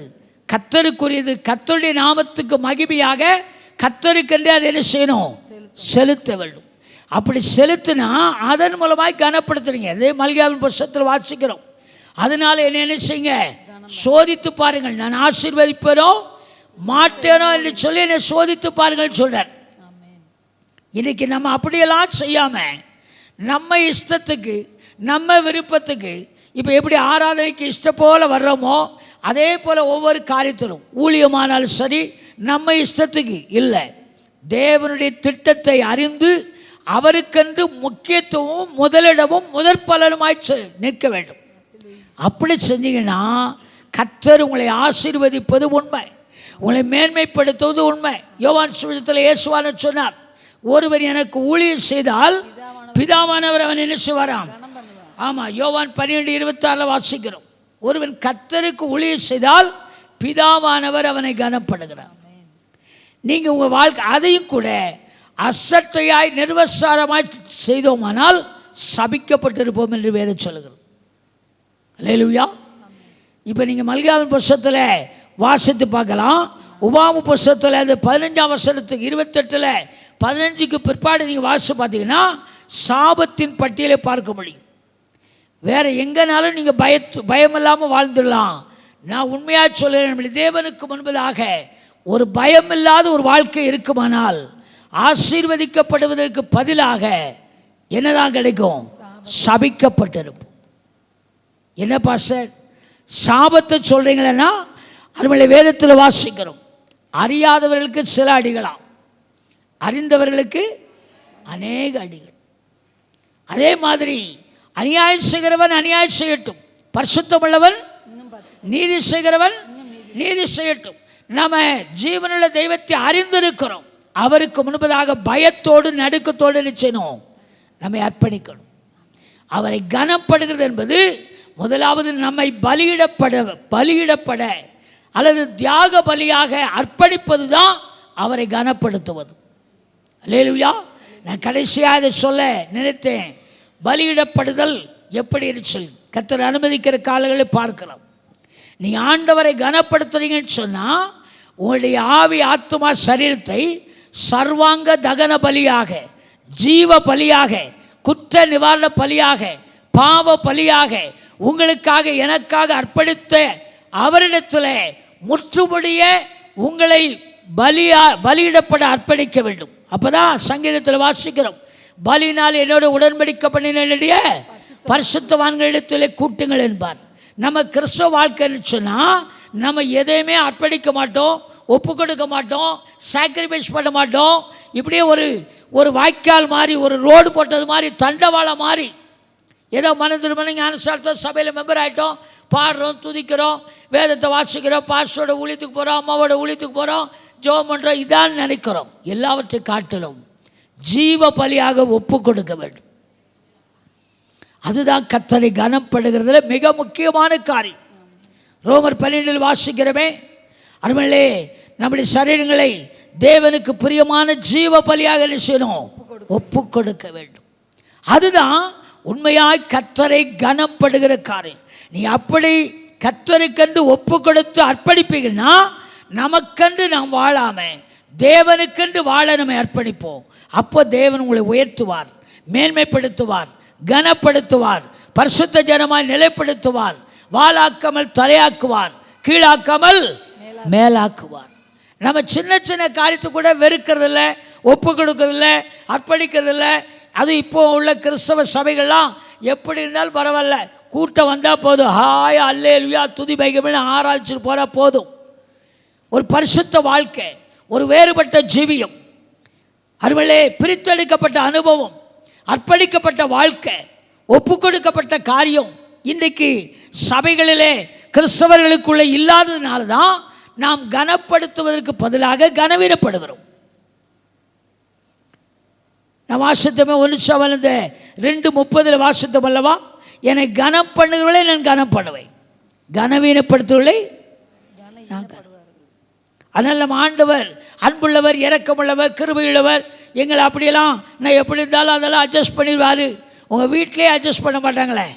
கர்த்தருக்குரியது. கர்த்தருடைய நாமத்துக்கு மகிமையாக கர்த்தருக்கென்று அதை என்ன செய்யணும்? செலுத்த வேண்டும். அப்படி செலுத்தினா அதன் மூலமாய் கனப்படுத்துறீங்க. அதே மல்கியாவின் புஸ்தகத்தில் வாசிக்கிறோம். அதனால என்ன செய்யுங்க? சோதித்து பாருங்கள், நான் ஆசீர்வதிப்பேனோ மாட்டேனோ என்று சொல்லி என்னை சோதித்து பாருங்கள் சொல்றார். இன்னைக்கு நம்ம அப்படியெல்லாம் செய்யாம நம்ம இஷ்டத்துக்கு நம்ம விருப்பத்துக்கு, இப்போ எப்படி ஆராதனைக்கு இஷ்டம் போல வர்றோமோ அதே போல் ஒவ்வொரு காரியத்திலும் ஊழியமானாலும் சரி நம்ம இஷ்டத்துக்கு இல்லை, தேவனுடைய திட்டத்தை அறிந்து அவருக்கென்று முக்கியத்துவமும் முதலிடமும் முதற்பலனுமாய் நிற்க வேண்டும். அப்படி செஞ்சீங்கன்னா கர்த்தர் உங்களை ஆசீர்வதிப்பது உண்மை, உங்களை மேன்மைப்படுத்துவது உண்மை. யோவான் சுவிசேஷத்தில் இயேசுவான சொன்னார், ஒருவன் எனக்கு ஊழியம் செய்தால் பிதாவானவர் அவன் என்ன செய்வாராம்? ஆமாம், யோவான் 12:26 வாசிக்கிறோம். ஒருவன் கர்த்தருக்கு ஊழியம் செய்தால் பிதாவானவர் அவனை கனப்படுகிறார். நீங்கள் உங்கள் வாழ்க்கை அதையும் கூட அசட்டையாய் நிர்வசாரமாய் செய்தோமானால் சபிக்கப்பட்டிருப்போம் என்று வேதம் சொல்லுகிறது. அல்லேலூயா. இப்போ நீங்கள் மல்கியாவின் புஸ்தகத்தில் வாசித்து பார்க்கலாம். உபாம புஸ்தகத்தில் அந்த 15ஆம் வசனத்துக்கு 28ல் 15க்கு பிற்பாடு நீங்கள் வாசித்து பார்த்தீங்கன்னா சாபத்தின் பட்டியலை பார்க்க முடியும். வேறு எங்கேனாலும் நீங்கள் பயமில்லாமல் வாழ்ந்துடலாம். நான் உண்மையாக சொல்கிறேன், தேவனுக்கு முன்பதாக ஒரு பயமில்லாத ஒரு வாழ்க்கை இருக்குமானால் ஆசீர்வதிக்கப்படுவதற்கு பதிலாக என்னதான் கிடைக்கும்? சபிக்கப்பட்டிருப்போம். என்ன பாஸ்டர் சாபத்தை சொல்கிறீங்களேன்னா, அதுமலை வேதத்தில் வாசிக்கிறோம், அறியாதவர்களுக்கு சில அடிகளாம், அறிந்தவர்களுக்கு அநேக அடிகள். அதே மாதிரி அநியாயம் செய்கிறவன் அநியாயம் செய்யட்டும், பரிசுத்தமுள்ளவன் நீதி செய்கிறவன் நீதி செய்யட்டும். நம்ம ஜீவனுள்ள தெய்வத்தை அறிந்திருக்கிறோம், அவருக்கு முன்பதாக பயத்தோடு நடுக்கத்தோடு நிச்சயம் நம்மை அர்ப்பணிக்கணும். அவரை கனப்படுகிறது என்பது முதலாவது நம்மை பலியிடப்பட அல்லது தியாக பலியாக அர்ப்பணிப்பது தான் அவரை கனப்படுத்துவது. அல்லேலூயா. நான் கடைசியாக அதை சொல்ல நினைத்தேன். பலியிடப்படுதல் எப்படி சொல்லி கர்த்தர் அனுமதிக்கிற காலங்களை பார்க்கலாம். நீங்கள் ஆண்டவரை கனப்படுத்துறீங்கன்னு சொன்னால் உங்களுடைய ஆவி ஆத்துமா சரீரத்தை சர்வாங்க தகன பலியாக, ஜீவ பலியாக, குற்ற நிவாரண பலியாக, பாவ பலியாக உங்களுக்காக எனக்காக அர்ப்பணித்த அவரிடத்தில் முற்றுமுடிய உங்களை பலியிடப்பட அர்ப்பணிக்க வேண்டும். அப்போதான் சங்கீதத்தில் வாசிக்கிறோம், பலியினால் என்னோட உடன்படிக்கை பண்ணினுடைய பரிசுத்தவான்களிடத்திலே கூட்டுங்கள் என்பார். நம்ம கிறிஸ்தவ வாழ்க்கைன்னு சொன்னால் நம்ம எதையுமே அர்ப்பணிக்க மாட்டோம், ஒப்பு கொடுக்க மாட்டோம், சாக்ரிஃபைஸ் பண்ண மாட்டோம். இப்படியே ஒரு வாய்க்கால் மாதிரி, ஒரு ரோடு போட்டது மாதிரி, தண்டவாளம் மாதிரி, ஏதோ மனதிருமணி ஞானசாரத்தோ சபையில் மெம்பர் ஆகிட்டோம், பாடுறோம், துதிக்கிறோம், வேதத்தை வாசிக்கிறோம், பாஸ்டரோட ஊழியத்துக்கு போகிறோம், அம்மாவோட ஊழியத்துக்கு போகிறோம், ஜெபம் பண்ணுறோம், இதான் நினைக்கிறோம். எல்லாவற்றை காட்டிலும் ஜீவ பலியாக ஒப்பு கொடுக்க வேண்டும். அதுதான் கர்த்தரை கனப்படுகிறதுல மிக முக்கியமான காரியம். ரோமர் 12 வாசிக்கிறமே, அருமையிலே நம்முடைய சரீரங்களை தேவனுக்கு பிரியமான ஜீவ பலியாக செய்யணும், ஒப்பு கொடுக்க வேண்டும். அதுதான் உண்மையாய் கர்த்தரை கனப்படுகிற காரியம். நீ அப்படி கர்த்தருக்கென்று ஒப்பு கொடுத்து அர்ப்பணிப்பீங்கன்னா நமக்கென்று நாம் வாழாம தேவனுக்கென்று வாழ நம்மை அர்ப்பணிப்போம். அப்போ தேவன் உங்களை உயர்த்துவார், மேன்மைப்படுத்துவார், கனப்படுத்துவார், பரிசுத்த ஜனமாய் நிலைப்படுத்துவார், வாளாக்காமல் தலையாக்குவார், கீழாக்காமல் மேலாக்குவார். நம்ம சின்ன சின்ன காரியத்தை கூட வெறுக்கிறதில்ல, ஒப்பு கொடுக்கறதில்ல, அர்ப்பணிக்கிறதில்ல. அது இப்போ உள்ள கிறிஸ்தவ சபைகள்லாம் எப்படி இருந்தாலும் பரவாயில்ல, கூட்டம் வந்தால் போதும், ஹாய் அல்லேலூயா துதி பைகம்னு ஆராய்ச்சிட்டு போனால் போதும். ஒரு பரிசுத்த வாழ்க்கை, ஒரு வேறுபட்ட ஜீவியம், அருமையிலே பிரித்தெடுக்கப்பட்ட அனுபவம், அர்ப்பணிக்கப்பட்ட வாழ்க்கை, ஒப்பு கொடுக்கப்பட்ட காரியம் இன்றைக்கு சபைகளிலே கிறிஸ்தவர்களுக்குள்ளே இல்லாததுனால தான் நாம் கனப்படுத்துவதற்கு பதிலாக கனவீனப்படுகிறோம். நான் வாசித்தமே 1 Samuel 2:30 வாசித்தோம் அல்லவா, என்னை கனம் பண்ணுகிறவளை நான் கனம் பண்ணுவேன், கனவீனப்படுத்துவதை நான். அதனால் நம்ம ஆண்டவர் அன்புள்ளவர், இரக்கமுள்ளவர், கிருபையுள்ளவர். எங்களை அப்படியெல்லாம் நான் எப்படி இருந்தாலும் அதெல்லாம் அட்ஜஸ்ட் பண்ணிடுவார். உங்கள் வீட்டிலே அட்ஜஸ்ட் பண்ண மாட்டாங்களே,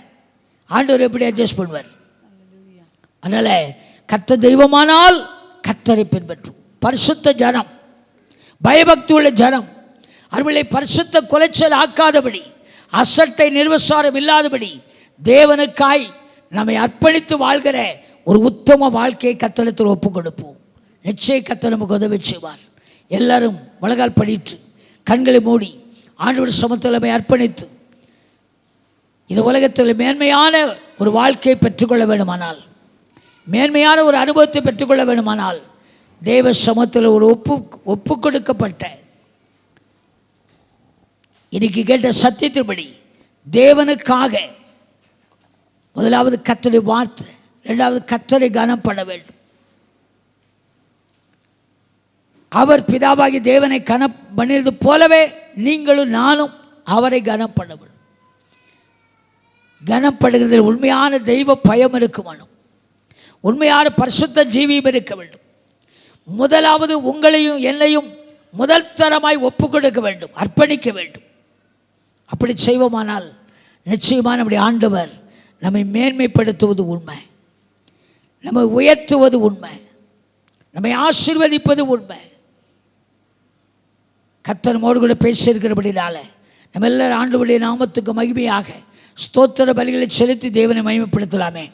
ஆண்டவர் எப்படி அட்ஜஸ்ட் பண்ணுவார்? அதனால் கர்த்தர் தெய்வமானால் கர்த்தரை பின்பற்றும் பரிசுத்த ஜனம், பயபக்தி உள்ள ஜனம், அவர்களை பரிசுத்த குலைச்சல் ஆக்காதபடி, அசட்டை நிர்வசாரம் இல்லாதபடி தேவனுக்காய் நம்மை அர்ப்பணித்து வாழ்கிற ஒரு உத்தம வாழ்க்கையை கர்த்தரிடத்தில் ஒப்புக் கொடுப்போம். நிச்சயம் கர்த்தர் நமக்கு உதவி செய்வார். எல்லாரும் முழங்கால் படிட்டு கண்களை மூடி ஆண்டவர் சமூகத்தில் நம்மை அர்ப்பணித்து இந்த உலகத்தில் மேன்மையான ஒரு வாழ்க்கையை பெற்றுக்கொள்ள வேண்டுமானால், மேன்மையான ஒரு அனுபவத்தை பெற்றுக்கொள்ள வேண்டுமானால், தேவ சமூகத்தில் ஒரு ஒப்பு கொடுக்கப்பட்ட இன்னைக்கு கேட்ட சத்தியத்தின்படி தேவனுக்காக முதலாவது கர்த்தருடைய வார்த்தை, இரண்டாவது கர்த்தரை கனப்பட வேண்டும். அவர் பிதாவாகி தேவனை பண்ணியது போலவே நீங்களும் நானும் அவரை கனப்பட வேண்டும். கனப்படுகிறதில் உண்மையான தெய்வ பயம் இருக்க வேண்டும், உண்மையான பரிசுத்த ஜீவியம் இருக்க வேண்டும். முதலாவது உங்களையும் என்னையும் முதல் தரமாய் ஒப்பு கொடுக்க வேண்டும், அர்ப்பணிக்க வேண்டும். அப்படி செய்வோமானால் நிச்சயமாக நம்முடைய ஆண்டவர் நம்மை மேன்மைப்படுத்துவது உண்மை, நம்மை உயர்த்துவது உண்மை, நம்மை ஆசீர்வதிப்பது உண்மை. கர்த்தர் நம்மோடு கூட பேசியிருக்கிறபடினால நம்ம எல்லாரும் ஆண்டவருடைய நாமத்துக்கு மகிமையாக ஸ்தோத்திர பலிகளை செலுத்தி தேவனை மகிமைப்படுத்தலாமே.